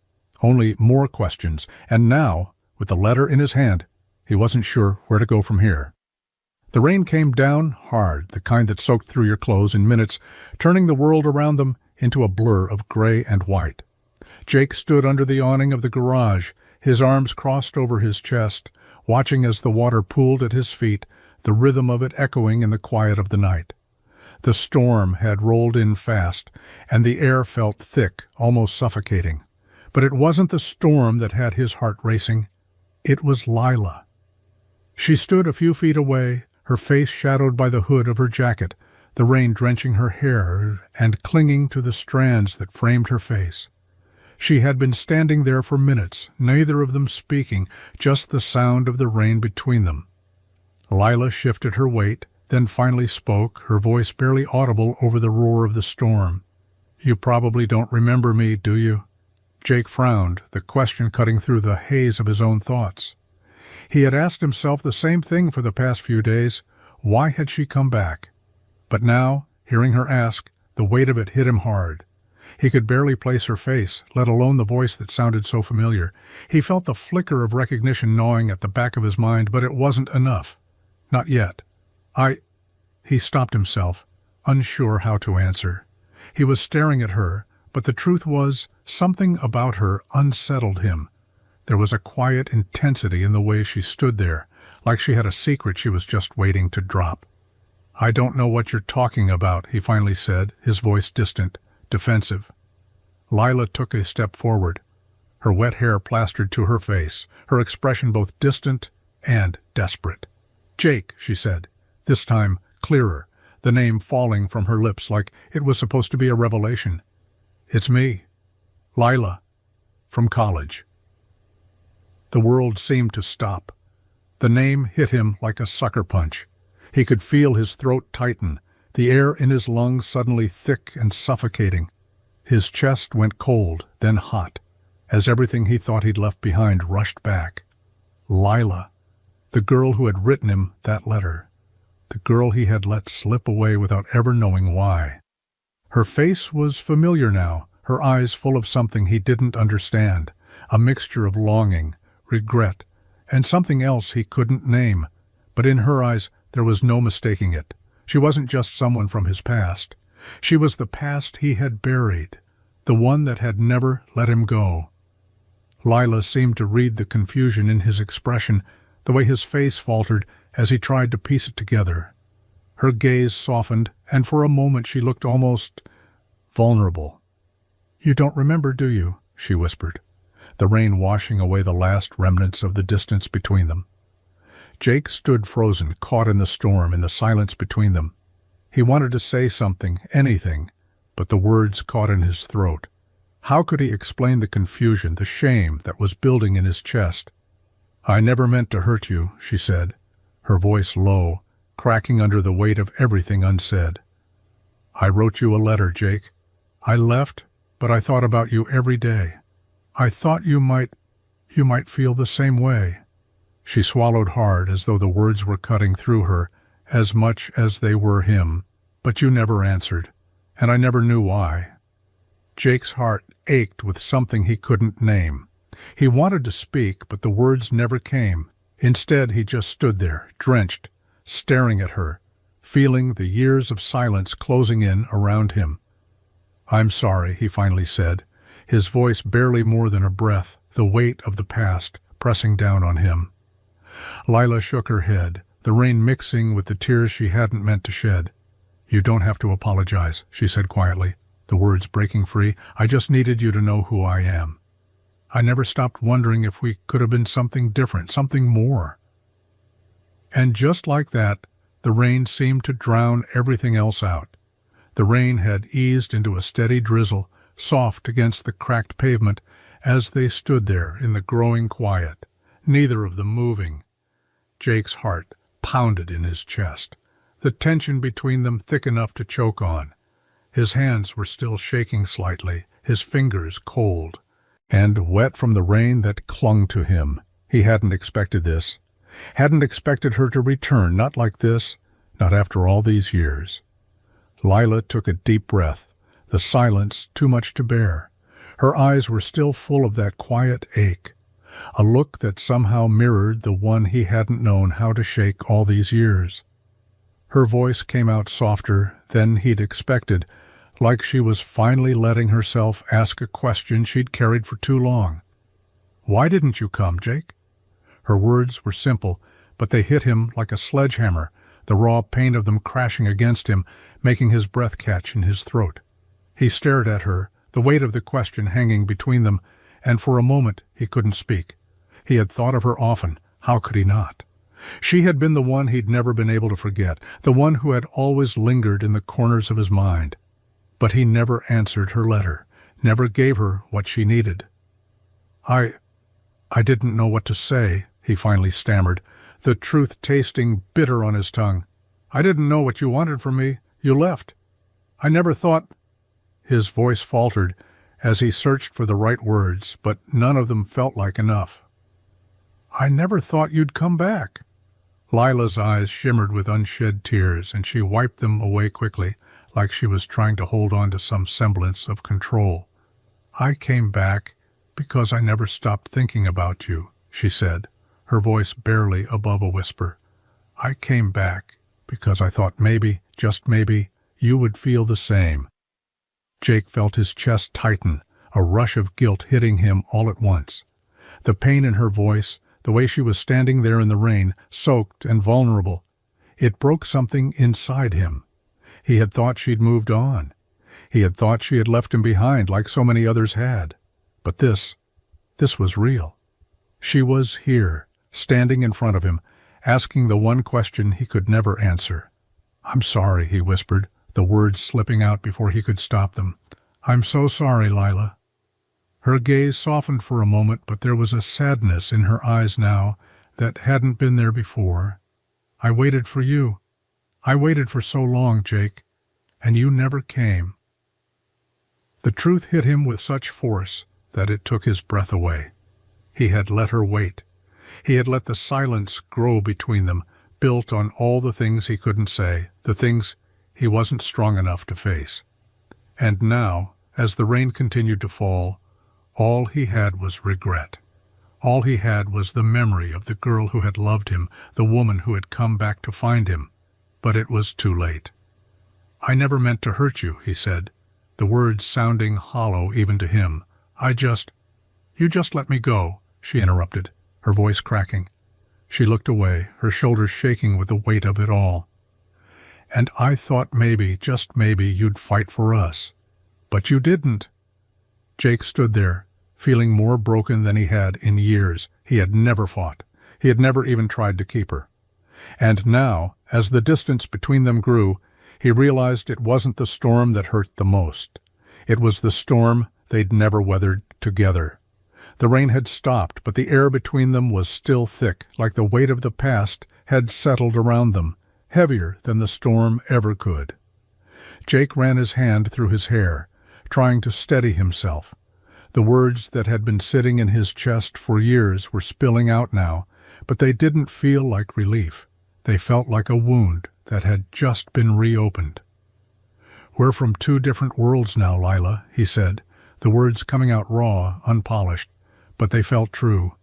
Only more questions, and now, with the letter in his hand, he wasn't sure where to go from here. The rain came down hard, the kind that soaked through your clothes in minutes, turning the world around them into a blur of gray and white. Jake stood under the awning of the garage, his arms crossed over his chest, watching as the water pooled at his feet, the rhythm of it echoing in the quiet of the night. The storm had rolled in fast, and the air felt thick, almost suffocating. But it wasn't the storm that had his heart racing. It was Lila. She stood a few feet away, her face shadowed by the hood of her jacket, the rain drenching her hair and clinging to the strands that framed her face. She had been standing there for minutes, neither of them speaking, just the sound of the rain between them. Lila shifted her weight, then finally spoke, her voice barely audible over the roar of the storm. "You probably don't remember me, do you?" Jake frowned, the question cutting through the haze of his own thoughts. He had asked himself the same thing for the past few days. Why had she come back? But now, hearing her ask, the weight of it hit him hard. He could barely place her face, let alone the voice that sounded so familiar. He felt the flicker of recognition gnawing at the back of his mind, but it wasn't enough. Not yet. He stopped himself, unsure how to answer. He was staring at her, but the truth was, something about her unsettled him. There was a quiet intensity in the way she stood there, like she had a secret she was just waiting to drop. "I don't know what you're talking about," he finally said, his voice distant, defensive. Lila took a step forward, her wet hair plastered to her face, her expression both distant and desperate. "Jake," she said, this time clearer, the name falling from her lips like it was supposed to be a revelation. "It's me, Lila, from college." The world seemed to stop. The name hit him like a sucker punch. He could feel his throat tighten, the air in his lungs suddenly thick and suffocating. His chest went cold, then hot, as everything he thought he'd left behind rushed back. Lila, the girl who had written him that letter, the girl he had let slip away without ever knowing why. Her face was familiar now, her eyes full of something he didn't understand, a mixture of longing, regret, and something else he couldn't name. But in her eyes there was no mistaking it. She wasn't just someone from his past. She was the past he had buried, the one that had never let him go. Lila seemed to read the confusion in his expression, the way his face faltered as he tried to piece it together. Her gaze softened, and for a moment she looked almost vulnerable. "You don't remember, do you?" she whispered, the rain washing away the last remnants of the distance between them. Jake stood frozen, caught in the storm, in the silence between them. He wanted to say something, anything, but the words caught in his throat. How could he explain the confusion, the shame that was building in his chest? "I never meant to hurt you," she said, her voice low, cracking under the weight of everything unsaid. "I wrote you a letter, Jake. I left, but I thought about you every day. I thought you might feel the same way." She swallowed hard, as though the words were cutting through her as much as they were him. "But you never answered, and I never knew why." Jake's heart ached with something he couldn't name. He wanted to speak, but the words never came. Instead, he just stood there, drenched, staring at her, feeling the years of silence closing in around him. "I'm sorry," he finally said, his voice barely more than a breath, the weight of the past pressing down on him. Lila shook her head, the rain mixing with the tears she hadn't meant to shed. "You don't have to apologize," she said quietly, the words breaking free. "I just needed you to know who I am. I never stopped wondering if we could have been something different, something more." And just like that, the rain seemed to drown everything else out. The rain had eased into a steady drizzle, soft against the cracked pavement, as they stood there in the growing quiet, neither of them moving. Jake's heart pounded in his chest, the tension between them thick enough to choke on. His hands were still shaking slightly, his fingers cold, and wet from the rain that clung to him. He hadn't expected this. Hadn't expected her to return, not like this, not after all these years. Lila took a deep breath, the silence too much to bear. Her eyes were still full of that quiet ache, a look that somehow mirrored the one he hadn't known how to shake all these years. Her voice came out softer than he'd expected, like she was finally letting herself ask a question she'd carried for too long. "Why didn't you come, Jake?" Her words were simple, but they hit him like a sledgehammer, the raw pain of them crashing against him, making his breath catch in his throat. He stared at her, the weight of the question hanging between them, and for a moment he couldn't speak. He had thought of her often. How could he not? She had been the one he'd never been able to forget, the one who had always lingered in the corners of his mind. But he never answered her letter, never gave her what she needed. I didn't know what to say," he finally stammered, the truth tasting bitter on his tongue. "I didn't know what you wanted from me. You left. I never thought—" His voice faltered as he searched for the right words, but none of them felt like enough. "I never thought you'd come back." Lila's eyes shimmered with unshed tears, and she wiped them away quickly, like she was trying to hold on to some semblance of control. "I came back because I never stopped thinking about you," she said, her voice barely above a whisper. "I came back because I thought maybe, just maybe, you would feel the same." Jake felt his chest tighten, a rush of guilt hitting him all at once. The pain in her voice, the way she was standing there in the rain, soaked and vulnerable. It broke something inside him. He had thought she'd moved on. He had thought she had left him behind like so many others had. But this was real. She was here, standing in front of him, asking the one question he could never answer. "I'm sorry," he whispered, the words slipping out before he could stop them. "I'm so sorry, Lila." Her gaze softened for a moment, but there was a sadness in her eyes now that hadn't been there before. "I waited for you. I waited for so long, Jake, and you never came." The truth hit him with such force that it took his breath away. He had let her wait. He had let the silence grow between them, built on all the things he couldn't say, the things he wasn't strong enough to face. And now, as the rain continued to fall, all he had was regret. All he had was the memory of the girl who had loved him, the woman who had come back to find him. But it was too late. "I never meant to hurt you," he said, the words sounding hollow even to him. You just let me go," she interrupted, her voice cracking. She looked away, her shoulders shaking with the weight of it all. "And I thought maybe, just maybe, you'd fight for us. But you didn't." Jake stood there, feeling more broken than he had in years. He had never fought. He had never even tried to keep her. And now, as the distance between them grew, he realized it wasn't the storm that hurt the most. It was the storm they'd never weathered together. The rain had stopped, but the air between them was still thick, like the weight of the past had settled around them, heavier than the storm ever could. Jake ran his hand through his hair, trying to steady himself. The words that had been sitting in his chest for years were spilling out now, but they didn't feel like relief. They felt like a wound that had just been reopened. "We're from two different worlds now, Lila," he said, the words coming out raw, unpolished, but they felt true.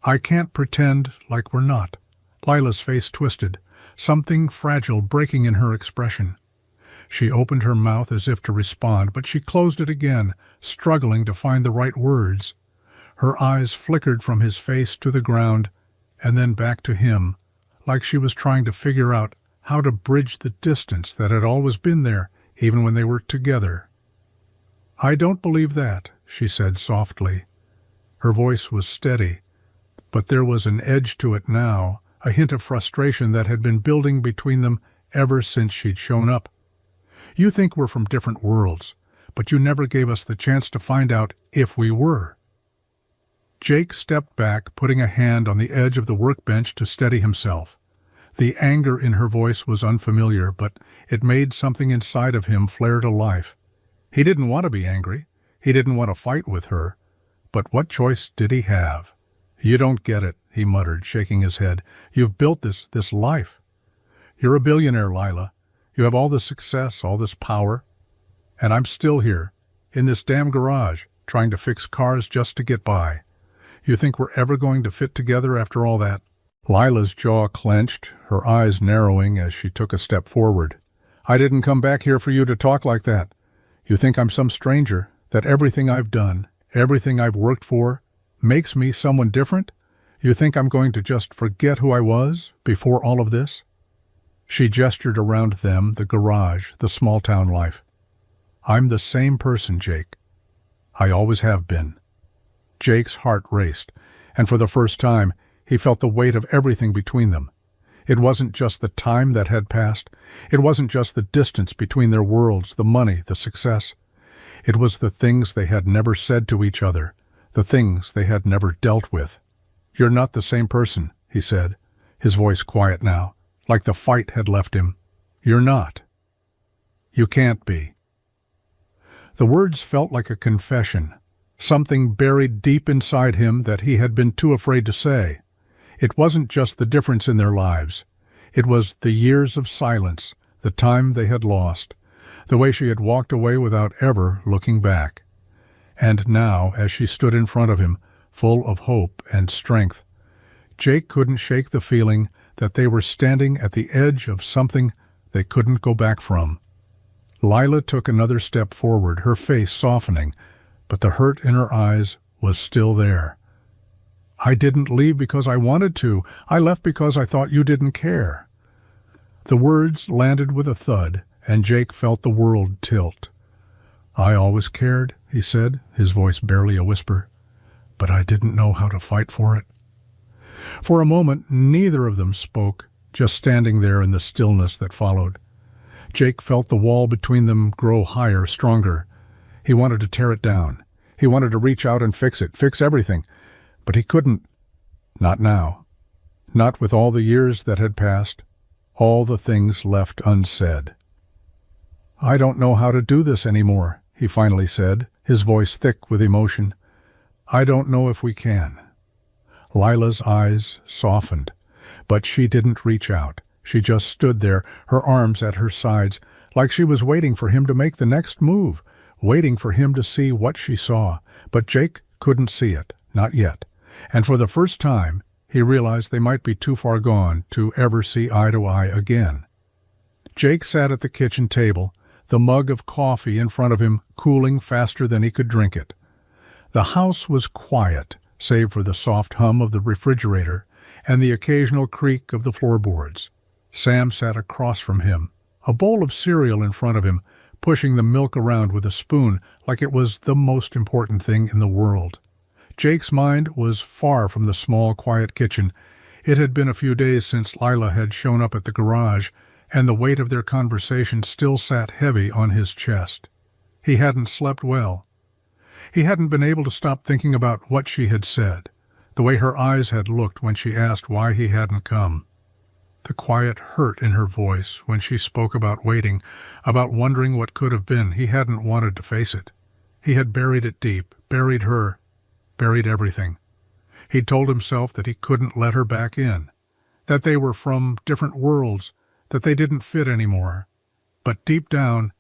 "I can't pretend like we're not." Lila's face twisted, something fragile breaking in her expression. She opened her mouth as if to respond, but she closed it again, struggling to find the right words. Her eyes flickered from his face to the ground and then back to him, like she was trying to figure out how to bridge the distance that had always been there, even when they were together. "I don't believe that," she said softly. Her voice was steady, but there was an edge to it now, a hint of frustration that had been building between them ever since she'd shown up. "You think we're from different worlds, but you never gave us the chance to find out if we were." Jake stepped back, putting a hand on the edge of the workbench to steady himself. The anger in her voice was unfamiliar, but it made something inside of him flare to life. He didn't want to be angry. He didn't want to fight with her. But what choice did he have? "You don't get it," he muttered, shaking his head. "You've built this life. You're a billionaire, Lila. You have all this success, all this power. And I'm still here, in this damn garage, trying to fix cars just to get by. You think we're ever going to fit together after all that?" Lila's jaw clenched, her eyes narrowing as she took a step forward. "I didn't come back here for you to talk like that. You think I'm some stranger, that everything I've done, everything I've worked for, makes me someone different? You think I'm going to just forget who I was before all of this?" She gestured around them, the garage, the small-town life. "I'm the same person, Jake. I always have been." Jake's heart raced, and for the first time, he felt the weight of everything between them. It wasn't just the time that had passed. It wasn't just the distance between their worlds, the money, the success. It was the things they had never said to each other, the things they had never dealt with. "You're not the same person," he said, his voice quiet now, like the fight had left him. "You're not. You can't be." The words felt like a confession, something buried deep inside him that he had been too afraid to say. It wasn't just the difference in their lives. It was the years of silence, the time they had lost, the way she had walked away without ever looking back. And now, as she stood in front of him, full of hope and strength, Jake couldn't shake the feeling that they were standing at the edge of something they couldn't go back from. Lila took another step forward, her face softening, but the hurt in her eyes was still there. "I didn't leave because I wanted to. I left because I thought you didn't care." The words landed with a thud, and Jake felt the world tilt. "I always cared," he said, his voice barely a whisper, "but I didn't know how to fight for it." For a moment, neither of them spoke, just standing there in the stillness that followed. Jake felt the wall between them grow higher, stronger. He wanted to tear it down. He wanted to reach out and fix it, fix everything. But he couldn't. Not now. Not with all the years that had passed, all the things left unsaid. "I don't know how to do this anymore," he finally said, his voice thick with emotion. "I don't know if we can." Lila's eyes softened, but she didn't reach out. She just stood there, her arms at her sides, like she was waiting for him to make the next move, waiting for him to see what she saw. But Jake couldn't see it, not yet. And for the first time, he realized they might be too far gone to ever see eye to eye again. Jake sat at the kitchen table, the mug of coffee in front of him cooling faster than he could drink it. The house was quiet, save for the soft hum of the refrigerator and the occasional creak of the floorboards. Sam sat across from him, a bowl of cereal in front of him, pushing the milk around with a spoon like it was the most important thing in the world. Jake's mind was far from the small, quiet kitchen. It had been a few days since Lila had shown up at the garage, and the weight of their conversation still sat heavy on his chest. He hadn't slept well. He hadn't been able to stop thinking about what she had said, the way her eyes had looked when she asked why he hadn't come. The quiet hurt in her voice when she spoke about waiting, about wondering what could have been. He hadn't wanted to face it. He had buried it deep, buried her, buried everything. He'd told himself that he couldn't let her back in, that they were from different worlds, that they didn't fit anymore. But deep down,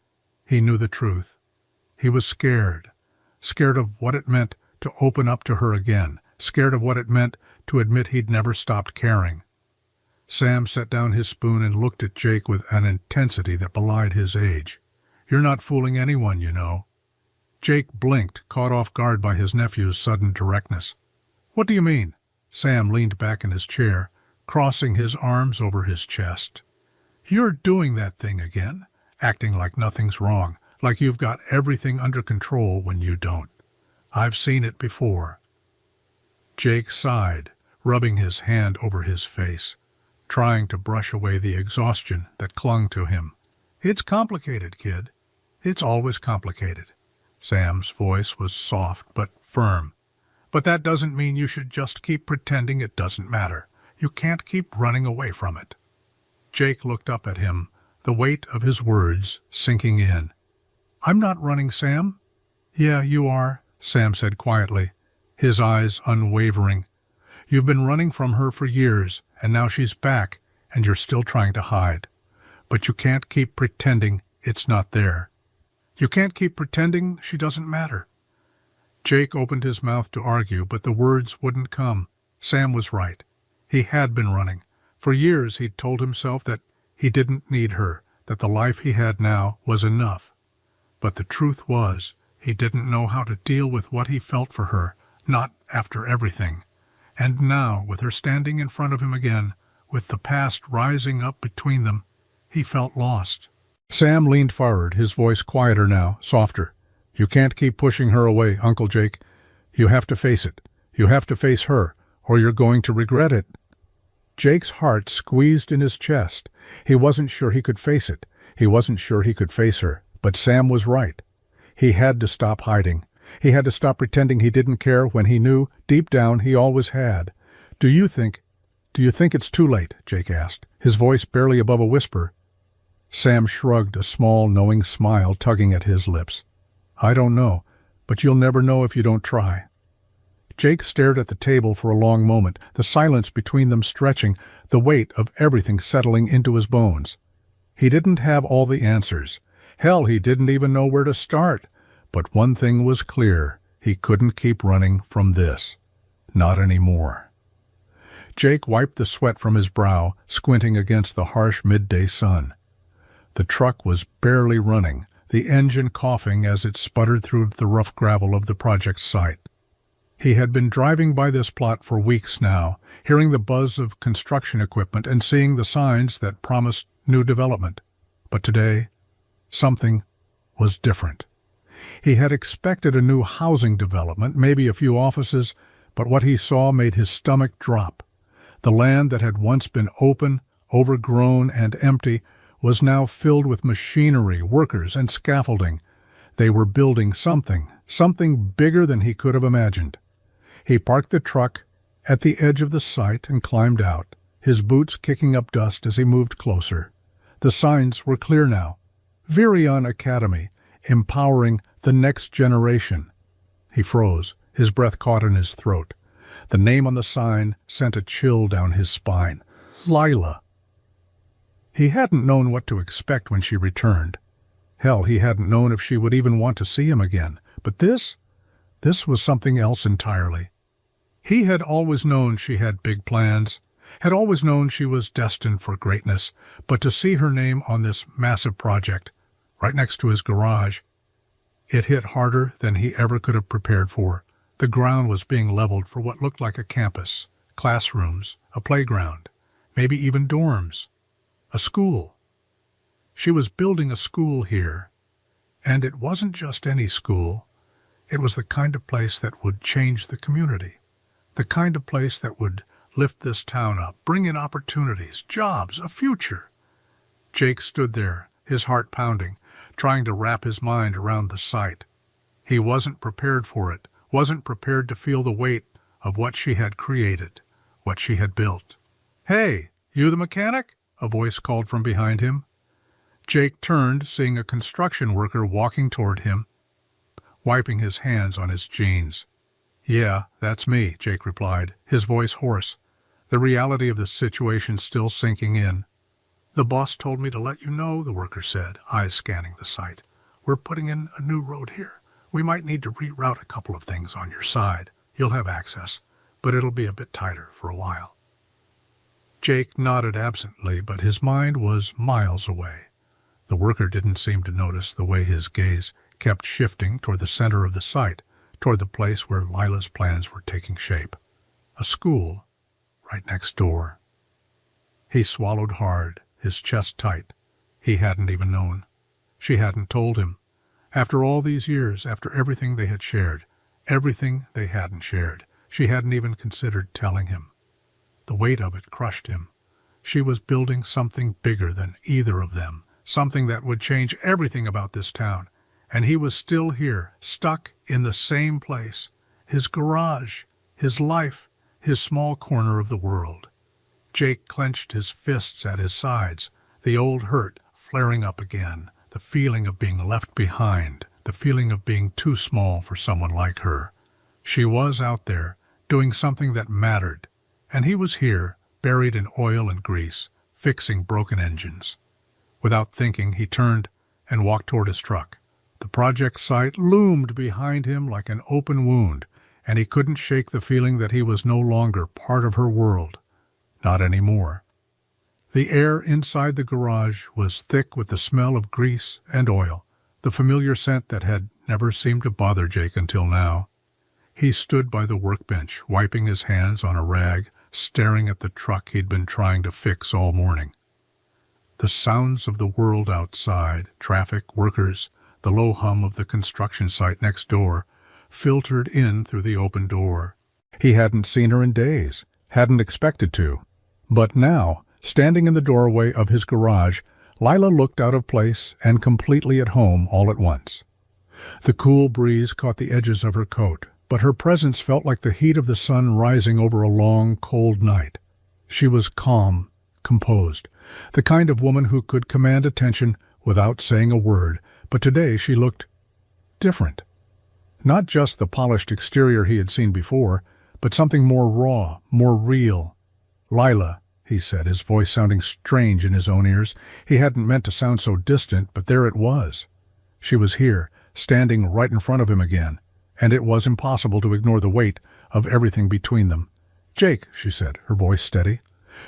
he knew the truth. He was scared, scared of what it meant to open up to her again, scared of what it meant to admit he'd never stopped caring. Sam set down his spoon and looked at Jake with an intensity that belied his age. "You're not fooling anyone, you know." Jake blinked, caught off guard by his nephew's sudden directness. "What do you mean?" Sam leaned back in his chair, crossing his arms over his chest. "You're doing that thing again, acting like nothing's wrong, like you've got everything under control when you don't. I've seen it before." Jake sighed, rubbing his hand over his face, trying to brush away the exhaustion that clung to him. "It's complicated, kid. It's always complicated." Sam's voice was soft but firm. "But that doesn't mean you should just keep pretending it doesn't matter. You can't keep running away from it." Jake looked up at him, the weight of his words sinking in. "I'm not running, Sam." "Yeah, you are," Sam said quietly, his eyes unwavering. "You've been running from her for years, and now she's back, and you're still trying to hide. But you can't keep pretending it's not there. You can't keep pretending she doesn't matter." Jake opened his mouth to argue, but the words wouldn't come. Sam was right. He had been running. For years he'd told himself that he didn't need her, that the life he had now was enough. But the truth was, he didn't know how to deal with what he felt for her, not after everything. And now, with her standing in front of him again, with the past rising up between them, he felt lost. Sam leaned forward, his voice quieter now, softer. "You can't keep pushing her away, Uncle Jake. You have to face it. You have to face her, or you're going to regret it." Jake's heart squeezed in his chest. He wasn't sure he could face it. He wasn't sure he could face her. But Sam was right. He had to stop hiding. He had to stop pretending he didn't care when he knew, deep down, he always had. Do you think it's too late?" Jake asked, his voice barely above a whisper. Sam shrugged, a small, knowing smile tugging at his lips. "I don't know, but you'll never know if you don't try." Jake stared at the table for a long moment, the silence between them stretching, the weight of everything settling into his bones. He didn't have all the answers. Hell, he didn't even know where to start. But one thing was clear. He couldn't keep running from this. Not anymore. Jake wiped the sweat from his brow, squinting against the harsh midday sun. The truck was barely running, the engine coughing as it sputtered through the rough gravel of the project site. He had been driving by this plot for weeks now, hearing the buzz of construction equipment and seeing the signs that promised new development. But today, something was different. He had expected a new housing development, maybe a few offices, but what he saw made his stomach drop. The land that had once been open, overgrown, and empty was now filled with machinery, workers, and scaffolding. They were building something bigger than he could have imagined. He parked the truck at the edge of the site and climbed out, his boots kicking up dust as he moved closer. The signs were clear now. Virion Academy, empowering the next generation. He froze, his breath caught in his throat. The name on the sign sent a chill down his spine. Lila. He hadn't known what to expect when she returned. Hell, he hadn't known if she would even want to see him again. But this was something else entirely. He had always known she had big plans, had always known she was destined for greatness, but to see her name on this massive project, right next to his garage, it hit harder than he ever could have prepared for. The ground was being leveled for what looked like a campus, classrooms, a playground, maybe even dorms, a school. She was building a school here, and it wasn't just any school. It was the kind of place that would change the community, the kind of place that would lift this town up, bring in opportunities, jobs, a future. Jake stood there, his heart pounding, trying to wrap his mind around the sight. He wasn't prepared for it, wasn't prepared to feel the weight of what she had created, what she had built. "Hey, you the mechanic?" a voice called from behind him. Jake turned, seeing a construction worker walking toward him, wiping his hands on his jeans. "Yeah, that's me," Jake replied, his voice hoarse, the reality of the situation still sinking in. "The boss told me to let you know," the worker said, eyes scanning the site. "We're putting in a new road here. We might need to reroute a couple of things on your side. You'll have access, but it'll be a bit tighter for a while." Jake nodded absently, but his mind was miles away. The worker didn't seem to notice the way his gaze kept shifting toward the center of the site, toward the place where Lila's plans were taking shape. A school right next door. He swallowed hard, his chest tight. He hadn't even known. She hadn't told him. After all these years, after everything they had shared, everything they hadn't shared, she hadn't even considered telling him. The weight of it crushed him. She was building something bigger than either of them, something that would change everything about this town. And he was still here, stuck in the same place, his garage, his life, his small corner of the world. Jake clenched his fists at his sides, the old hurt flaring up again, the feeling of being left behind, the feeling of being too small for someone like her. She was out there, doing something that mattered, and he was here, buried in oil and grease, fixing broken engines. Without thinking, he turned and walked toward his truck. The project site loomed behind him like an open wound, and he couldn't shake the feeling that he was no longer part of her world. Not anymore. The air inside the garage was thick with the smell of grease and oil, the familiar scent that had never seemed to bother Jake until now. He stood by the workbench, wiping his hands on a rag, staring at the truck he'd been trying to fix all morning. The sounds of the world outside, traffic, workers, the low hum of the construction site next door, filtered in through the open door. He hadn't seen her in days, hadn't expected to. But now, standing in the doorway of his garage, Lila looked out of place and completely at home all at once. The cool breeze caught the edges of her coat, but her presence felt like the heat of the sun rising over a long, cold night. She was calm, composed, the kind of woman who could command attention without saying a word, but today she looked different. Not just the polished exterior he had seen before, but something more raw, more real. "Lila," he said, his voice sounding strange in his own ears. He hadn't meant to sound so distant, but there it was. She was here, standing right in front of him again, and it was impossible to ignore the weight of everything between them. "Jake," she said, her voice steady.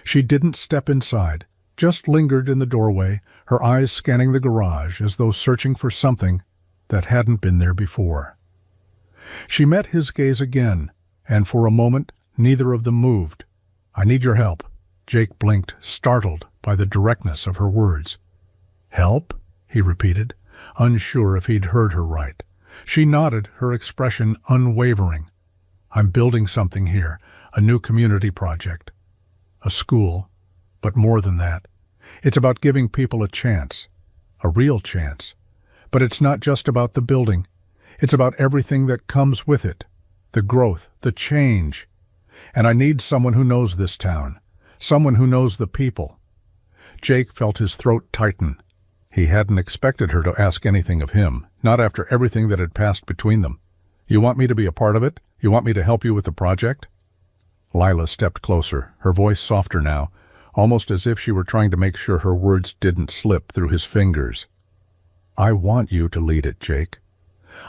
She didn't step inside, just lingered in the doorway, her eyes scanning the garage as though searching for something that hadn't been there before. She met his gaze again, and for a moment neither of them moved. "I need your help." Jake blinked, startled by the directness of her words. "Help?" he repeated, unsure if he'd heard her right. She nodded, her expression unwavering. "I'm building something here, a new community project. A school, but more than that. It's about giving people a chance, a real chance. But it's not just about the building. It's about everything that comes with it, the growth, the change. And I need someone who knows this town, someone who knows the people." Jake felt his throat tighten. He hadn't expected her to ask anything of him, not after everything that had passed between them. "You want me to be a part of it? You want me to help you with the project?" Lila stepped closer, her voice softer now, almost as if she were trying to make sure her words didn't slip through his fingers. "I want you to lead it, Jake.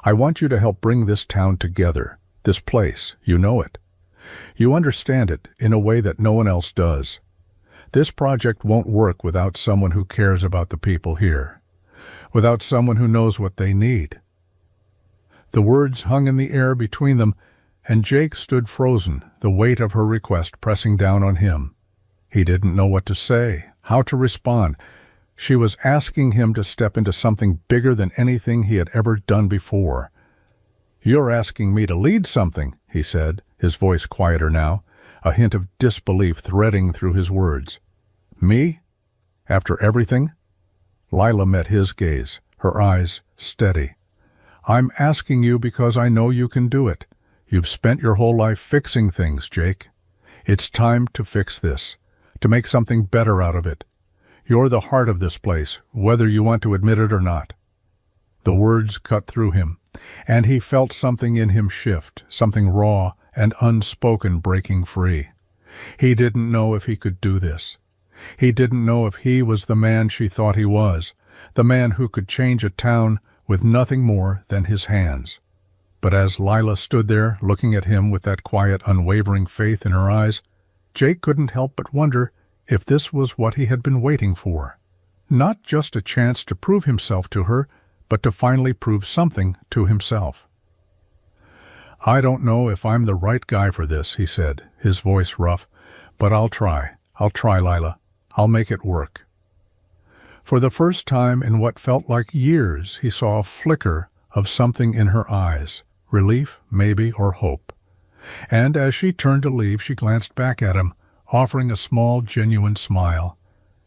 I want you to help bring this town together, this place, you know it. You understand it in a way that no one else does. This project won't work without someone who cares about the people here, without someone who knows what they need." The words hung in the air between them, and Jake stood frozen, the weight of her request pressing down on him. He didn't know what to say, how to respond. She was asking him to step into something bigger than anything he had ever done before. "You're asking me to lead something," he said, his voice quieter now, a hint of disbelief threading through his words. "Me? After everything?" Lila met his gaze, her eyes steady. "I'm asking you because I know you can do it. You've spent your whole life fixing things, Jake. It's time to fix this, to make something better out of it. You're the heart of this place, whether you want to admit it or not." The words cut through him, and he felt something in him shift, something raw and unspoken breaking free. He didn't know if he could do this. He didn't know if he was the man she thought he was, the man who could change a town with nothing more than his hands. But as Lila stood there, looking at him with that quiet, unwavering faith in her eyes, Jake couldn't help but wonder if this was what he had been waiting for. Not just a chance to prove himself to her, but to finally prove something to himself. "I don't know if I'm the right guy for this," he said, his voice rough, "but I'll try. I'll try, Lila. I'll make it work." For the first time in what felt like years, he saw a flicker of something in her eyes, relief, maybe, or hope. And as she turned to leave, she glanced back at him, offering a small, genuine smile.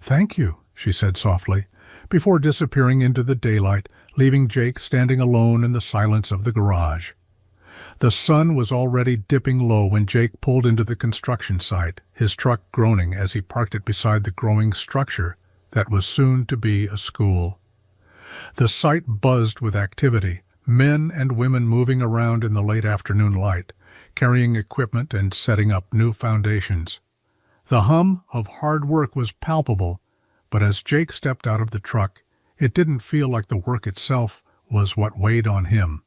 "Thank you," she said softly, before disappearing into the daylight, leaving Jake standing alone in the silence of the garage. The sun was already dipping low when Jake pulled into the construction site, his truck groaning as he parked it beside the growing structure that was soon to be a school. The site buzzed with activity, men and women moving around in the late afternoon light, carrying equipment and setting up new foundations. The hum of hard work was palpable, but as Jake stepped out of the truck, it didn't feel like the work itself was what weighed on him.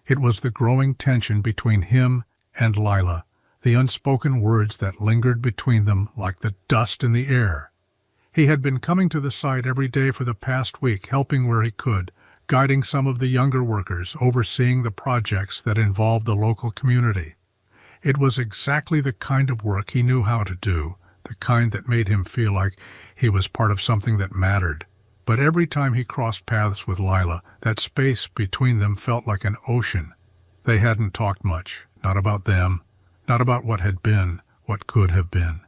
It was the growing tension between him and Lila, the unspoken words that lingered between them like the dust in the air. He had been coming to the site every day for the past week, helping where he could, guiding some of the younger workers, overseeing the projects that involved the local community. It was exactly the kind of work he knew how to do, the kind that made him feel like he was part of something that mattered. But every time he crossed paths with Lila, that space between them felt like an ocean. They hadn't talked much, not about them, not about what had been, what could have been.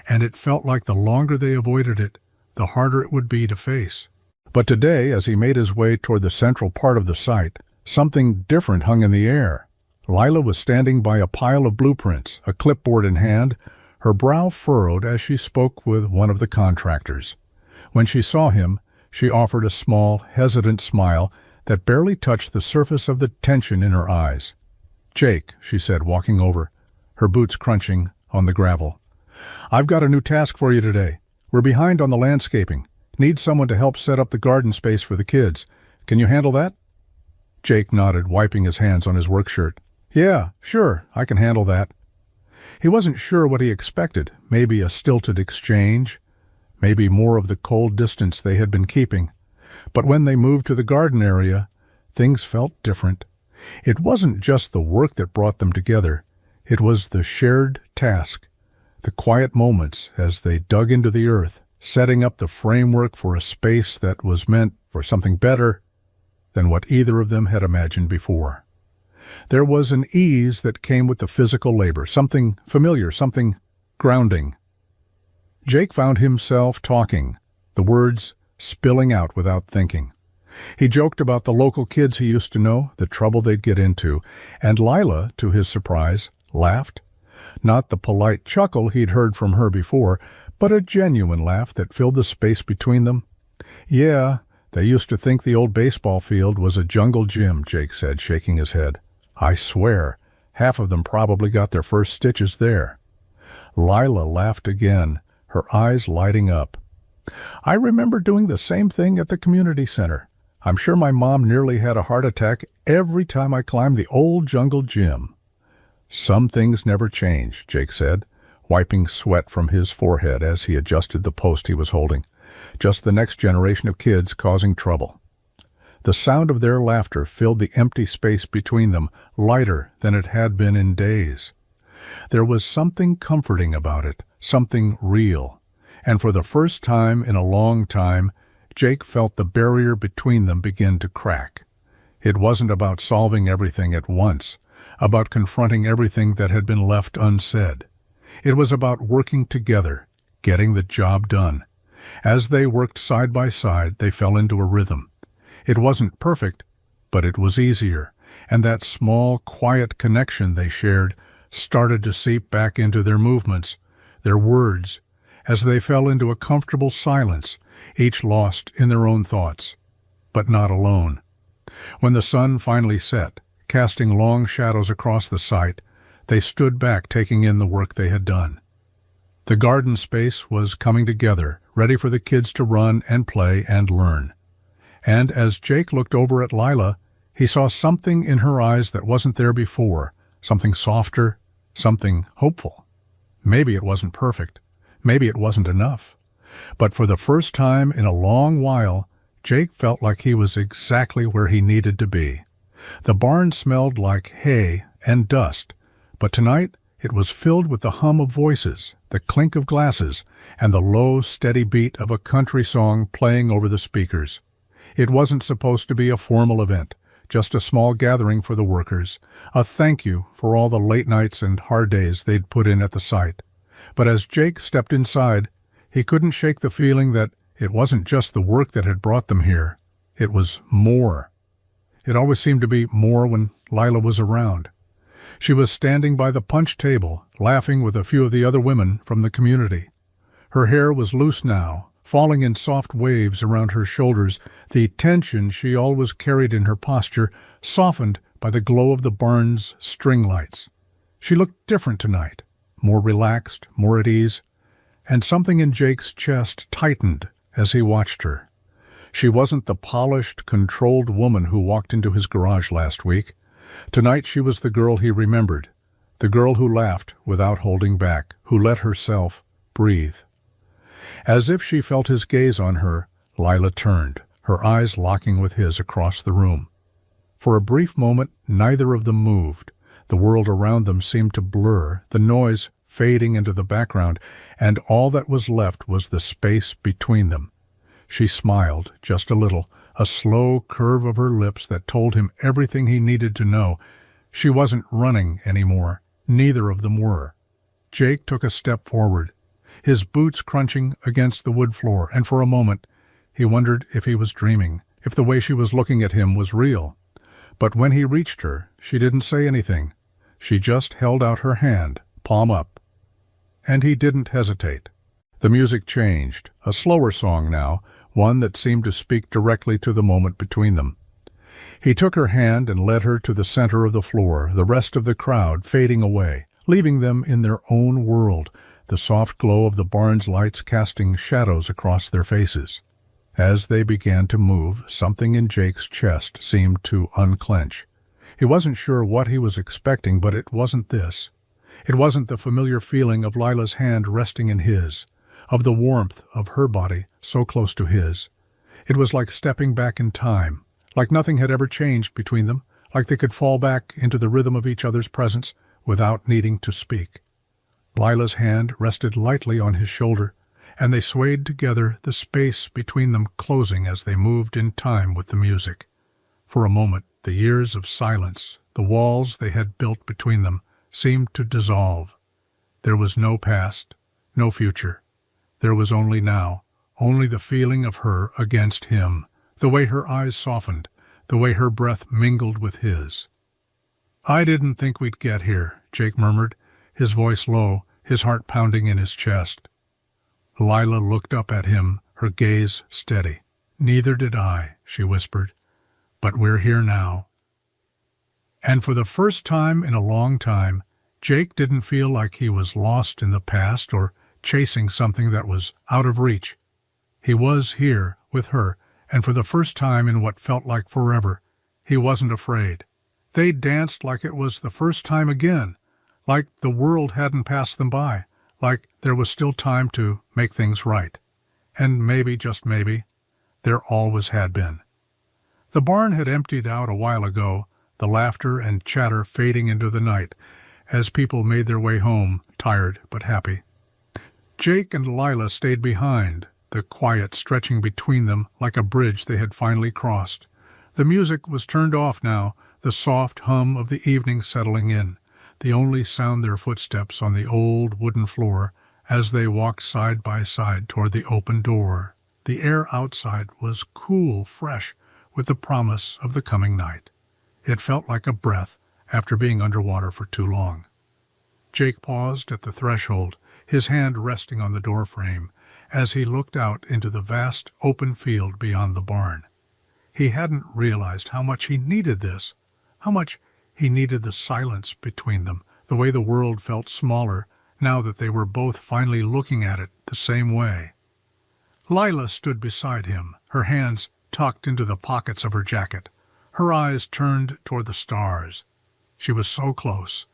And it felt like the longer they avoided it, the harder it would be to face. But today, as he made his way toward the central part of the site, something different hung in the air. Lila was standing by a pile of blueprints, a clipboard in hand, her brow furrowed as she spoke with one of the contractors. When she saw him, she offered a small, hesitant smile that barely touched the surface of the tension in her eyes. "Jake," she said, walking over, her boots crunching on the gravel. "I've got a new task for you today. We're behind on the landscaping. Need someone to help set up the garden space for the kids. Can you handle that?" Jake nodded, wiping his hands on his work shirt. "Yeah, sure, I can handle that." He wasn't sure what he expected, maybe a stilted exchange, maybe more of the cold distance they had been keeping. But when they moved to the garden area, things felt different. It wasn't just the work that brought them together. It was the shared task, the quiet moments as they dug into the earth, setting up the framework for a space that was meant for something better than what either of them had imagined before. There was an ease that came with the physical labor, something familiar, something grounding. Jake found himself talking, the words spilling out without thinking. He joked about the local kids he used to know, the trouble they'd get into, and Lila, to his surprise, laughed. Not the polite chuckle he'd heard from her before, but a genuine laugh that filled the space between them. "Yeah, they used to think the old baseball field was a jungle gym," Jake said, shaking his head. "I swear, half of them probably got their first stitches there." Lila laughed again, her eyes lighting up. "I remember doing the same thing at the community center. I'm sure my mom nearly had a heart attack every time I climbed the old jungle gym." "Some things never change," Jake said, wiping sweat from his forehead as he adjusted the post he was holding. "Just the next generation of kids causing trouble." The sound of their laughter filled the empty space between them, lighter than it had been in days. There was something comforting about it, something real, and for the first time in a long time, Jake felt the barrier between them begin to crack. It wasn't about solving everything at once, about confronting everything that had been left unsaid. It was about working together, getting the job done. As they worked side by side, they fell into a rhythm. It wasn't perfect, but it was easier, and that small, quiet connection they shared started to seep back into their movements, their words, as they fell into a comfortable silence, each lost in their own thoughts, but not alone. When the sun finally set, casting long shadows across the site, they stood back, taking in the work they had done. The garden space was coming together, ready for the kids to run and play and learn. And as Jake looked over at Lila, he saw something in her eyes that wasn't there before, something softer, something hopeful. Maybe it wasn't perfect. Maybe it wasn't enough. But for the first time in a long while, Jake felt like he was exactly where he needed to be. The barn smelled like hay and dust, but tonight it was filled with the hum of voices, the clink of glasses, and the low, steady beat of a country song playing over the speakers. It wasn't supposed to be a formal event, just a small gathering for the workers, a thank you for all the late nights and hard days they'd put in at the site. But as Jake stepped inside, he couldn't shake the feeling that it wasn't just the work that had brought them here. It was more. It always seemed to be more when Lila was around. She was standing by the punch table, laughing with a few of the other women from the community. Her hair was loose now, falling in soft waves around her shoulders, the tension she always carried in her posture softened by the glow of the barn's string lights. She looked different tonight, more relaxed, more at ease, and something in Jake's chest tightened as he watched her. She wasn't the polished, controlled woman who walked into his garage last week. Tonight she was the girl he remembered, the girl who laughed without holding back, who let herself breathe. As if she felt his gaze on her, Lila turned, her eyes locking with his across the room. For a brief moment, neither of them moved. The world around them seemed to blur, the noise fading into the background, and all that was left was the space between them. She smiled, just a little, a slow curve of her lips that told him everything he needed to know. She wasn't running anymore. Neither of them were. Jake took a step forward, his boots crunching against the wood floor, and for a moment he wondered if he was dreaming, if the way she was looking at him was real. But when he reached her, she didn't say anything. She just held out her hand, palm up. And he didn't hesitate. The music changed, a slower song now, one that seemed to speak directly to the moment between them. He took her hand and led her to the center of the floor, the rest of the crowd fading away, leaving them in their own world, the soft glow of the barn's lights casting shadows across their faces. As they began to move, something in Jake's chest seemed to unclench. He wasn't sure what he was expecting, but it wasn't this. It wasn't the familiar feeling of Lila's hand resting in his, of the warmth of her body so close to his. It was like stepping back in time, like nothing had ever changed between them, like they could fall back into the rhythm of each other's presence without needing to speak. Lila's hand rested lightly on his shoulder, and they swayed together, the space between them closing as they moved in time with the music. For a moment, the years of silence, the walls they had built between them, seemed to dissolve. There was no past, no future. There was only now, only the feeling of her against him, the way her eyes softened, the way her breath mingled with his. "I didn't think we'd get here," Jake murmured, his voice low, his heart pounding in his chest. Lila looked up at him, her gaze steady. "Neither did I," she whispered, "but we're here now." And for the first time in a long time, Jake didn't feel like he was lost in the past or chasing something that was out of reach. He was here with her, and for the first time in what felt like forever, he wasn't afraid. They danced like it was the first time again, like the world hadn't passed them by, like there was still time to make things right. And maybe, just maybe, there always had been. The barn had emptied out a while ago, the laughter and chatter fading into the night as people made their way home, tired but happy. Jake and Lila stayed behind, the quiet stretching between them like a bridge they had finally crossed. The music was turned off now, the soft hum of the evening settling in, the only sound their footsteps on the old wooden floor as they walked side by side toward the open door. The air outside was cool, fresh, with the promise of the coming night. It felt like a breath after being underwater for too long. Jake paused at the threshold, his hand resting on the doorframe, as he looked out into the vast open field beyond the barn. He hadn't realized how much he needed this, how much he needed the silence between them, the way the world felt smaller now that they were both finally looking at it the same way. Lila stood beside him, her hands tucked into the pockets of her jacket, her eyes turned toward the stars. She was so close,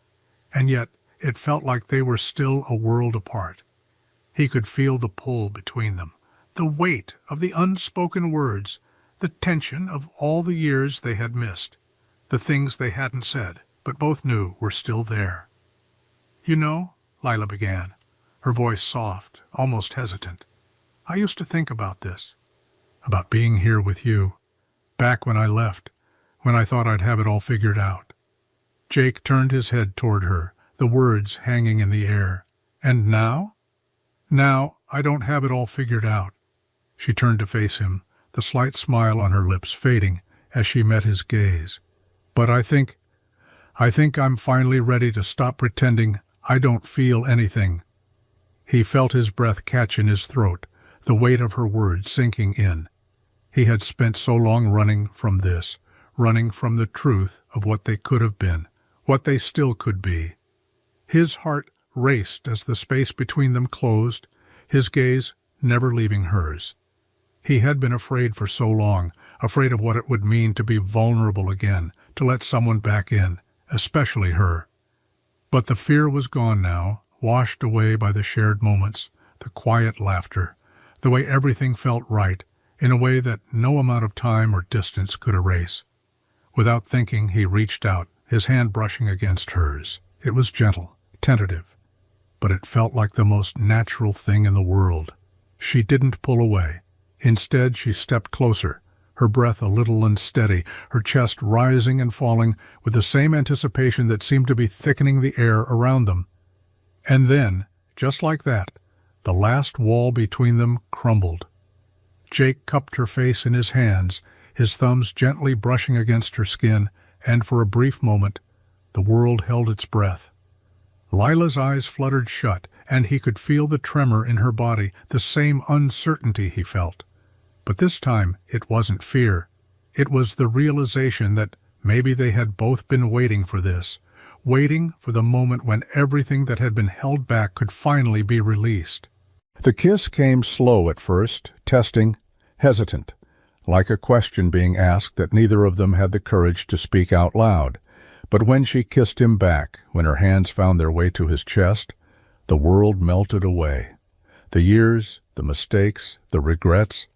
and yet it felt like they were still a world apart. He could feel the pull between them, the weight of the unspoken words, the tension of all the years they had missed, the things they hadn't said, but both knew were still there. "You know," Lila began, her voice soft, almost hesitant, "I used to think about this, about being here with you, back when I left, when I thought I'd have it all figured out." Jake turned his head toward her, the words hanging in the air. "And now?" "Now, I don't have it all figured out." She turned to face him, the slight smile on her lips fading as she met his gaze. "But I think I'm finally ready to stop pretending I don't feel anything." He felt his breath catch in his throat, the weight of her words sinking in. He had spent so long running from this, running from the truth of what they could have been, what they still could be. His heart raced as the space between them closed, his gaze never leaving hers. He had been afraid for so long, afraid of what it would mean to be vulnerable again, to let someone back in, especially her. But the fear was gone now, washed away by the shared moments, the quiet laughter, the way everything felt right, in a way that no amount of time or distance could erase. Without thinking, he reached out, his hand brushing against hers. It was gentle, tentative, but it felt like the most natural thing in the world. She didn't pull away. Instead, she stepped closer, her breath a little unsteady, her chest rising and falling with the same anticipation that seemed to be thickening the air around them. And then, just like that, the last wall between them crumbled. Jake cupped her face in his hands, his thumbs gently brushing against her skin, and for a brief moment, the world held its breath. Lila's eyes fluttered shut, and he could feel the tremor in her body, the same uncertainty he felt. But this time, it wasn't fear. It was the realization that maybe they had both been waiting for this, waiting for the moment when everything that had been held back could finally be released. The kiss came slow at first, testing, hesitant, like a question being asked that neither of them had the courage to speak out loud. But when she kissed him back, when her hands found their way to his chest, the world melted away. The years, the mistakes, the regrets,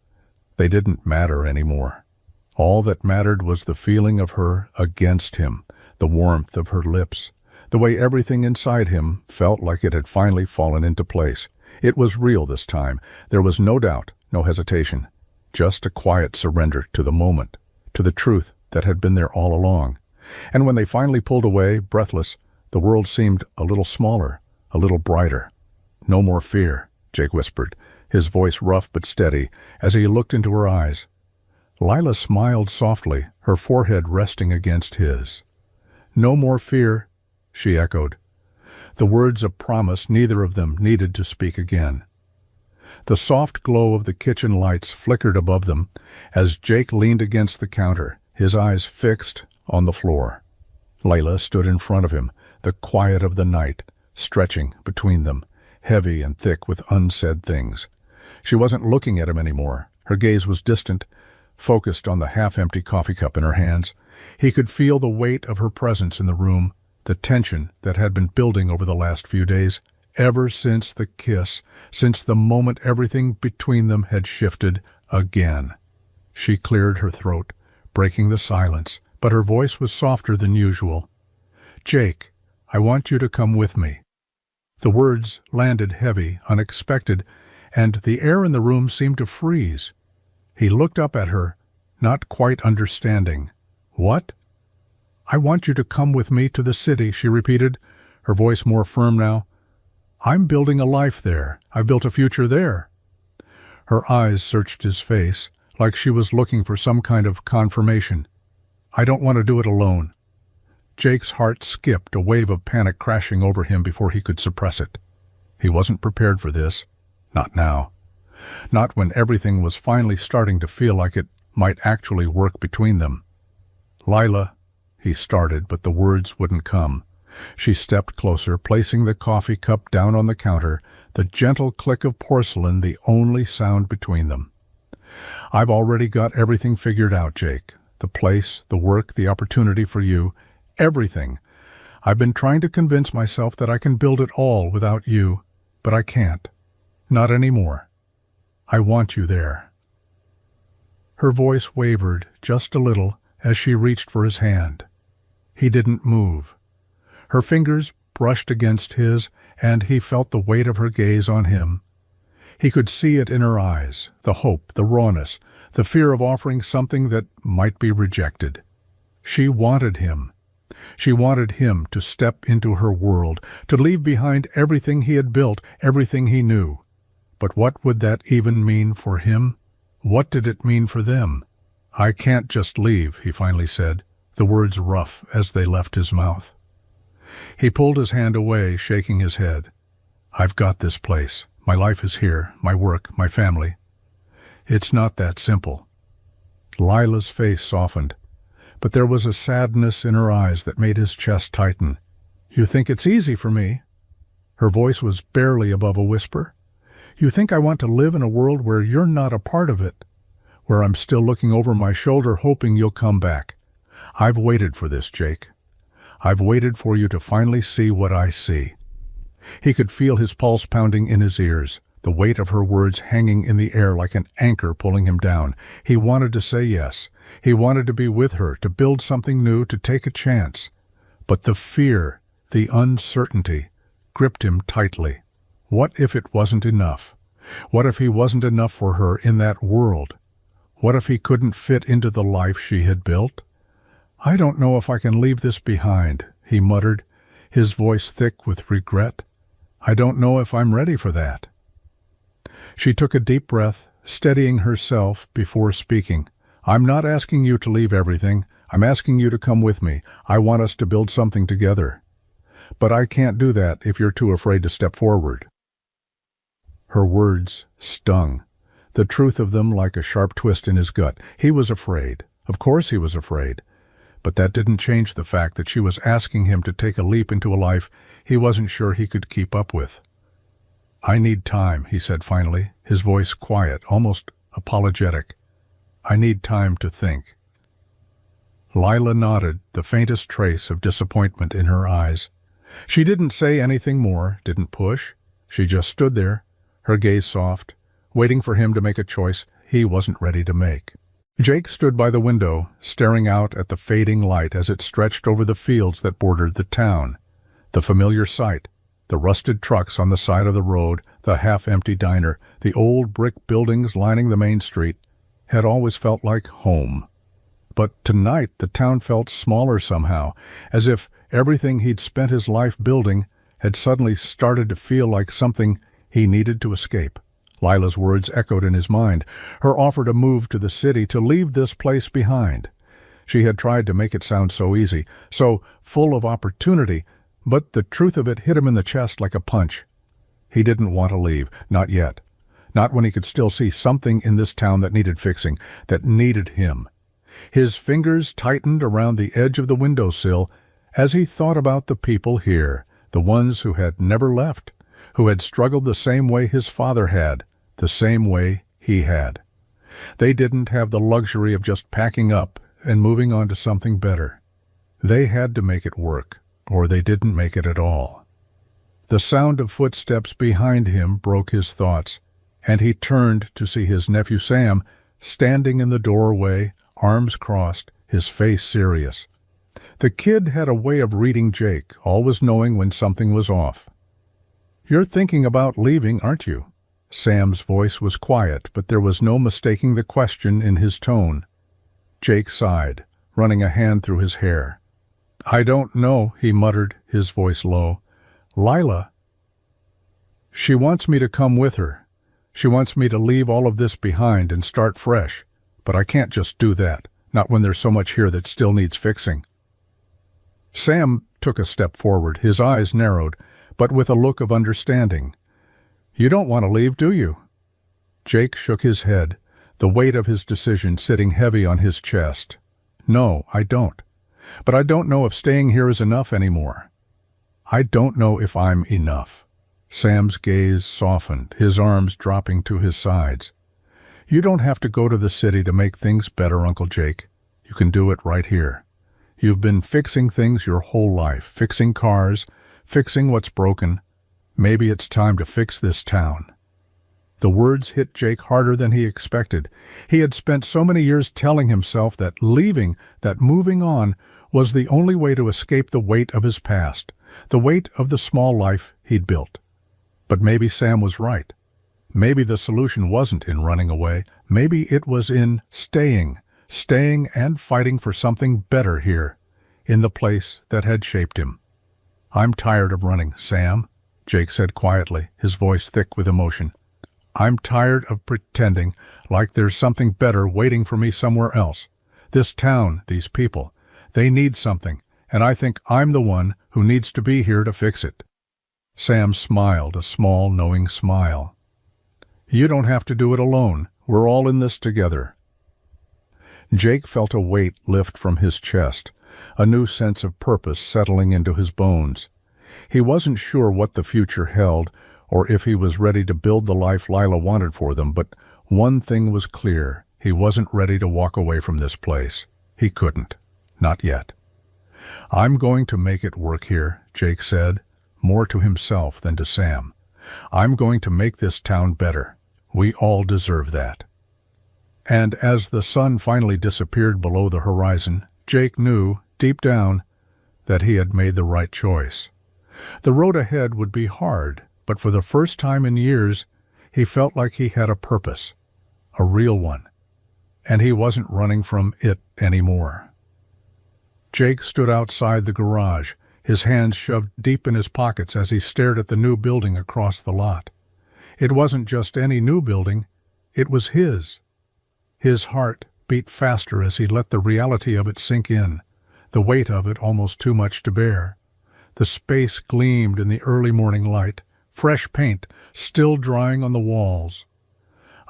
they didn't matter anymore. All that mattered was the feeling of her against him, the warmth of her lips, the way everything inside him felt like it had finally fallen into place. It was real this time. There was no doubt, no hesitation. Just a quiet surrender to the moment, to the truth that had been there all along. And when they finally pulled away, breathless, the world seemed a little smaller, a little brighter. "No more fear," Jake whispered, his voice rough but steady, as he looked into her eyes. Lila smiled softly, her forehead resting against his. "No more fear," she echoed. The words of promise neither of them needed to speak again. The soft glow of the kitchen lights flickered above them as Jake leaned against the counter, his eyes fixed on the floor. Layla stood in front of him, the quiet of the night stretching between them, heavy and thick with unsaid things. She wasn't looking at him anymore. Her gaze was distant, focused on the half-empty coffee cup in her hands. He could feel the weight of her presence in the room, the tension that had been building over the last few days, ever since the kiss, since the moment everything between them had shifted again. She cleared her throat, breaking the silence, but her voice was softer than usual. "Jake, I want you to come with me." The words landed heavy, unexpected, and the air in the room seemed to freeze. He looked up at her, not quite understanding. "What?" "I want you to come with me to the city," she repeated, her voice more firm now. "I'm building a life there. I've built a future there." Her eyes searched his face, like she was looking for some kind of confirmation. "I don't want to do it alone." Jake's heart skipped, a wave of panic crashing over him before he could suppress it. He wasn't prepared for this. Not now. Not when everything was finally starting to feel like it might actually work between them. "Lila," he started, but the words wouldn't come. She stepped closer, placing the coffee cup down on the counter, the gentle click of porcelain the only sound between them. "I've already got everything figured out, Jake. The place, the work, the opportunity for you. Everything. I've been trying to convince myself that I can build it all without you, but I can't. Not anymore. I want you there." Her voice wavered just a little as she reached for his hand. He didn't move. Her fingers brushed against his, and he felt the weight of her gaze on him. He could see it in her eyes, the hope, the rawness, the fear of offering something that might be rejected. She wanted him. She wanted him to step into her world, to leave behind everything he had built, everything he knew. But what would that even mean for him? What did it mean for them? "I can't just leave," he finally said, the words rough as they left his mouth. He pulled his hand away, shaking his head. "I've got this place. My life is here, my work, my family. It's not that simple." Lila's face softened, but there was a sadness in her eyes that made his chest tighten. "You think it's easy for me?" Her voice was barely above a whisper. "You think I want to live in a world where you're not a part of it, where I'm still looking over my shoulder hoping you'll come back? I've waited for this, Jake. I've waited for you to finally see what I see." He could feel his pulse pounding in his ears, the weight of her words hanging in the air like an anchor pulling him down. He wanted to say yes. He wanted to be with her, to build something new, to take a chance. But the fear, the uncertainty, gripped him tightly. What if it wasn't enough? What if he wasn't enough for her in that world? What if he couldn't fit into the life she had built? "I don't know if I can leave this behind," he muttered, his voice thick with regret. "I don't know if I'm ready for that." She took a deep breath, steadying herself before speaking. "I'm not asking you to leave everything. I'm asking you to come with me. I want us to build something together. But I can't do that if you're too afraid to step forward." Her words stung, the truth of them like a sharp twist in his gut. He was afraid. Of course he was afraid. But that didn't change the fact that she was asking him to take a leap into a life he wasn't sure he could keep up with. "I need time," he said finally, his voice quiet, almost apologetic. "I need time to think." Lila nodded, the faintest trace of disappointment in her eyes. She didn't say anything more, didn't push. She just stood there, her gaze soft, waiting for him to make a choice he wasn't ready to make. Jake stood by the window, staring out at the fading light as it stretched over the fields that bordered the town. The familiar sight, the rusted trucks on the side of the road, the half-empty diner, the old brick buildings lining the main street, had always felt like home. But tonight the town felt smaller somehow, as if everything he'd spent his life building had suddenly started to feel like something he needed to escape. Lila's words echoed in his mind, her offer to move to the city, to leave this place behind. She had tried to make it sound so easy, so full of opportunity, but the truth of it hit him in the chest like a punch. He didn't want to leave, not yet. Not when he could still see something in this town that needed fixing, that needed him. His fingers tightened around the edge of the windowsill as he thought about the people here, the ones who had never left, who had struggled the same way his father had, the same way he had. They didn't have the luxury of just packing up and moving on to something better. They had to make it work, or they didn't make it at all. The sound of footsteps behind him broke his thoughts, and he turned to see his nephew Sam standing in the doorway, arms crossed, his face serious. The kid had a way of reading Jake, always knowing when something was off. "You're thinking about leaving, aren't you?" Sam's voice was quiet, but there was no mistaking the question in his tone. Jake sighed, running a hand through his hair. "I don't know," he muttered, his voice low. "Lila, she wants me to come with her. She wants me to leave all of this behind and start fresh, but I can't just do that, not when there's so much here that still needs fixing." Sam took a step forward, his eyes narrowed, but with a look of understanding. "You don't want to leave, do you?" Jake shook his head, the weight of his decision sitting heavy on his chest. "No, I don't. But I don't know if staying here is enough anymore. I don't know if I'm enough." Sam's gaze softened, his arms dropping to his sides. "You don't have to go to the city to make things better, Uncle Jake. You can do it right here. You've been fixing things your whole life, fixing cars, fixing what's broken. Maybe it's time to fix this town." The words hit Jake harder than he expected. He had spent so many years telling himself that leaving, that moving on, was the only way to escape the weight of his past, the weight of the small life he'd built. But maybe Sam was right. Maybe the solution wasn't in running away. Maybe it was in staying and fighting for something better here, in the place that had shaped him. "I'm tired of running, Sam," Jake said quietly, his voice thick with emotion. "I'm tired of pretending like there's something better waiting for me somewhere else. This town, these people, they need something, and I think I'm the one who needs to be here to fix it." Sam smiled, a small, knowing smile. "You don't have to do it alone. We're all in this together." Jake felt a weight lift from his chest, a new sense of purpose settling into his bones. He wasn't sure what the future held, or if he was ready to build the life Lila wanted for them, but one thing was clear: he wasn't ready to walk away from this place. He couldn't. Not yet. "I'm going to make it work here," Jake said, more to himself than to Sam. "I'm going to make this town better. We all deserve that." And as the sun finally disappeared below the horizon, Jake knew, deep down, that he had made the right choice. The road ahead would be hard, but for the first time in years, he felt like he had a purpose, a real one, and he wasn't running from it anymore. Jake stood outside the garage, his hands shoved deep in his pockets as he stared at the new building across the lot. It wasn't just any new building, it was his. His heart beat faster as he let the reality of it sink in, the weight of it almost too much to bear. The space gleamed in the early morning light, fresh paint still drying on the walls.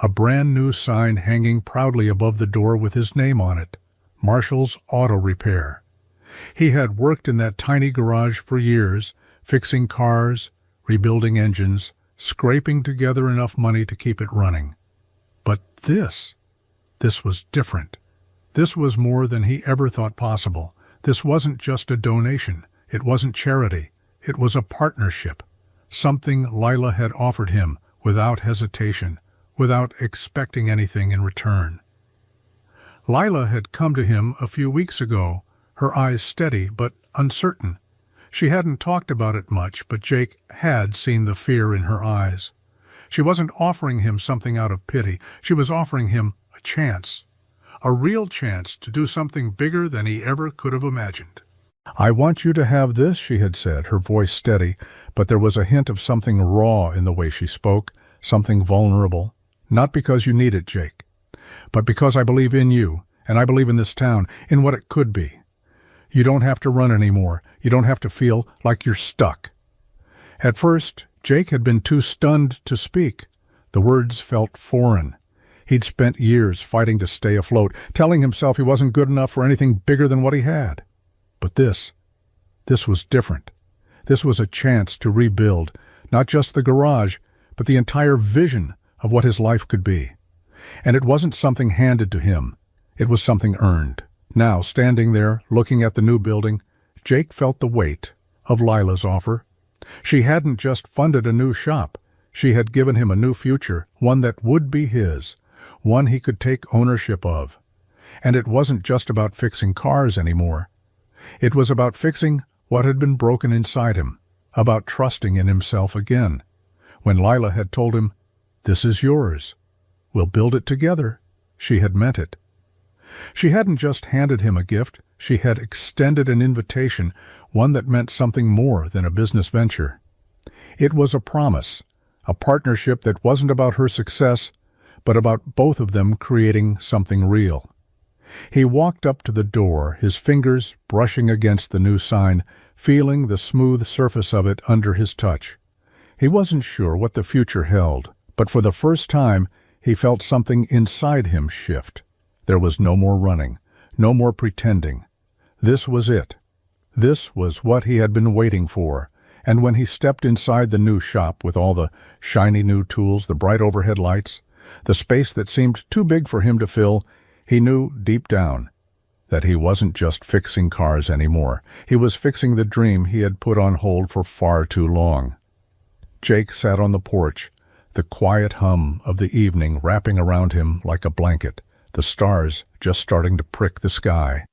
A brand new sign hanging proudly above the door with his name on it, Marshall's Auto Repair. He had worked in that tiny garage for years, fixing cars, rebuilding engines, scraping together enough money to keep it running. But this was different. This was more than he ever thought possible. This wasn't just a donation. It wasn't charity. It was a partnership. Something Lila had offered him without hesitation, without expecting anything in return. Lila had come to him a few weeks ago, her eyes steady but uncertain. She hadn't talked about it much, but Jake had seen the fear in her eyes. She wasn't offering him something out of pity. She was offering him a chance. A real chance to do something bigger than he ever could have imagined. "I want you to have this," she had said, her voice steady, but there was a hint of something raw in the way she spoke, something vulnerable. "Not because you need it, Jake, but because I believe in you, and I believe in this town, in what it could be. You don't have to run anymore. You don't have to feel like you're stuck." At first, Jake had been too stunned to speak. The words felt foreign. He'd spent years fighting to stay afloat, telling himself he wasn't good enough for anything bigger than what he had. But this was different. This was a chance to rebuild, not just the garage, but the entire vision of what his life could be. And it wasn't something handed to him. It was something earned. Now, standing there, looking at the new building, Jake felt the weight of Lila's offer. She hadn't just funded a new shop. She had given him a new future, one that would be his, one he could take ownership of. And it wasn't just about fixing cars anymore. It was about fixing what had been broken inside him, about trusting in himself again. When Lila had told him, "This is yours. We'll build it together," she had meant it. She hadn't just handed him a gift, she had extended an invitation, one that meant something more than a business venture. It was a promise, a partnership that wasn't about her success, but about both of them creating something real. He walked up to the door, his fingers brushing against the new sign, feeling the smooth surface of it under his touch. He wasn't sure what the future held, but for the first time he felt something inside him shift. There was no more running, no more pretending. This was it. This was what he had been waiting for, and when he stepped inside the new shop with all the shiny new tools, the bright overhead lights, the space that seemed too big for him to fill, he knew deep down that he wasn't just fixing cars anymore. He was fixing the dream he had put on hold for far too long. Jake sat on the porch, the quiet hum of the evening wrapping around him like a blanket, the stars just starting to prick the sky.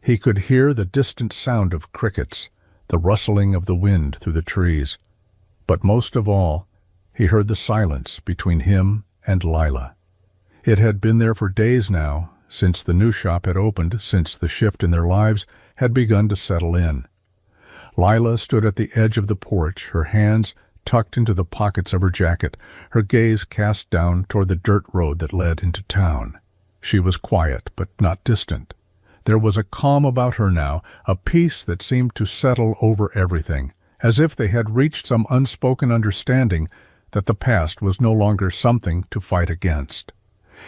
He could hear the distant sound of crickets, the rustling of the wind through the trees. But most of all, he heard the silence between him and Lila. It had been there for days now, since the new shop had opened, since the shift in their lives had begun to settle in. Lila stood at the edge of the porch, her hands tucked into the pockets of her jacket, her gaze cast down toward the dirt road that led into town. She was quiet, but not distant. There was a calm about her now, a peace that seemed to settle over everything, as if they had reached some unspoken understanding that the past was no longer something to fight against.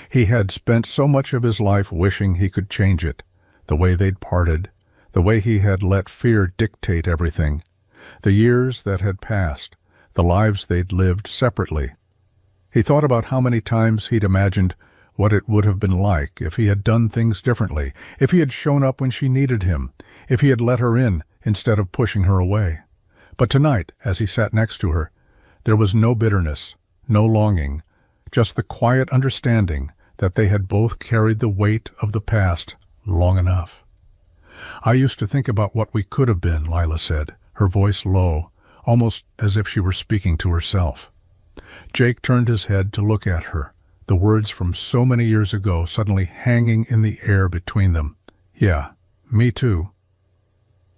He had spent so much of his life wishing he could change it, the way they'd parted, the way he had let fear dictate everything, the years that had passed, the lives they'd lived separately. He thought about how many times he'd imagined what it would have been like if he had done things differently, if he had shown up when she needed him, if he had let her in instead of pushing her away. But tonight, as he sat next to her, there was no bitterness, no longing, just the quiet understanding that they had both carried the weight of the past long enough. "I used to think about what we could have been," Lila said, her voice low, almost as if she were speaking to herself. Jake turned his head to look at her, the words from so many years ago suddenly hanging in the air between them. "Yeah, me too."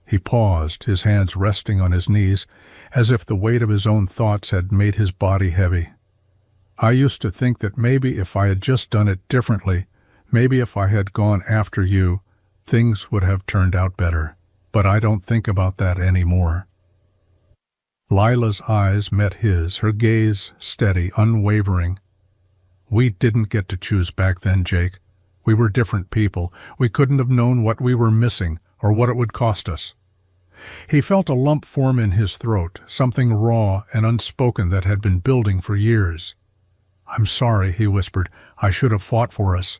He paused, his hands resting on his knees, as if the weight of his own thoughts had made his body heavy. "I used to think that maybe if I had just done it differently, maybe if I had gone after you, things would have turned out better. But I don't think about that anymore." Lila's eyes met his, her gaze steady, unwavering. "We didn't get to choose back then, Jake. We were different people. We couldn't have known what we were missing or what it would cost us." He felt a lump form in his throat, something raw and unspoken that had been building for years. "I'm sorry," he whispered. "I should have fought for us.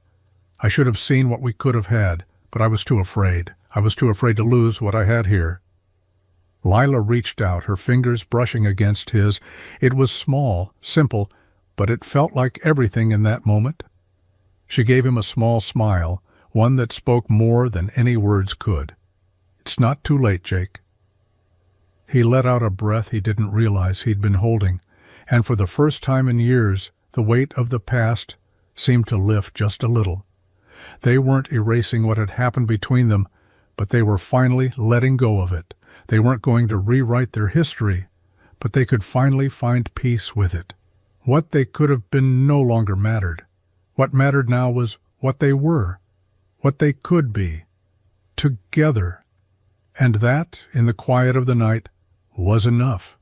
I should have seen what we could have had, but I was too afraid. I was too afraid to lose what I had here." Lila reached out, her fingers brushing against his. It was small, simple, but it felt like everything in that moment. She gave him a small smile, one that spoke more than any words could. "It's not too late, Jake." He let out a breath he didn't realize he'd been holding, And for the first time in years, the weight of the past seemed to lift just a little. They weren't erasing what had happened between them, but they were finally letting go of it. They weren't going to rewrite their history, but they could finally find peace with it. What they could have been no longer mattered. What mattered now was what they were, what they could be, together. And that, in the quiet of the night, was enough.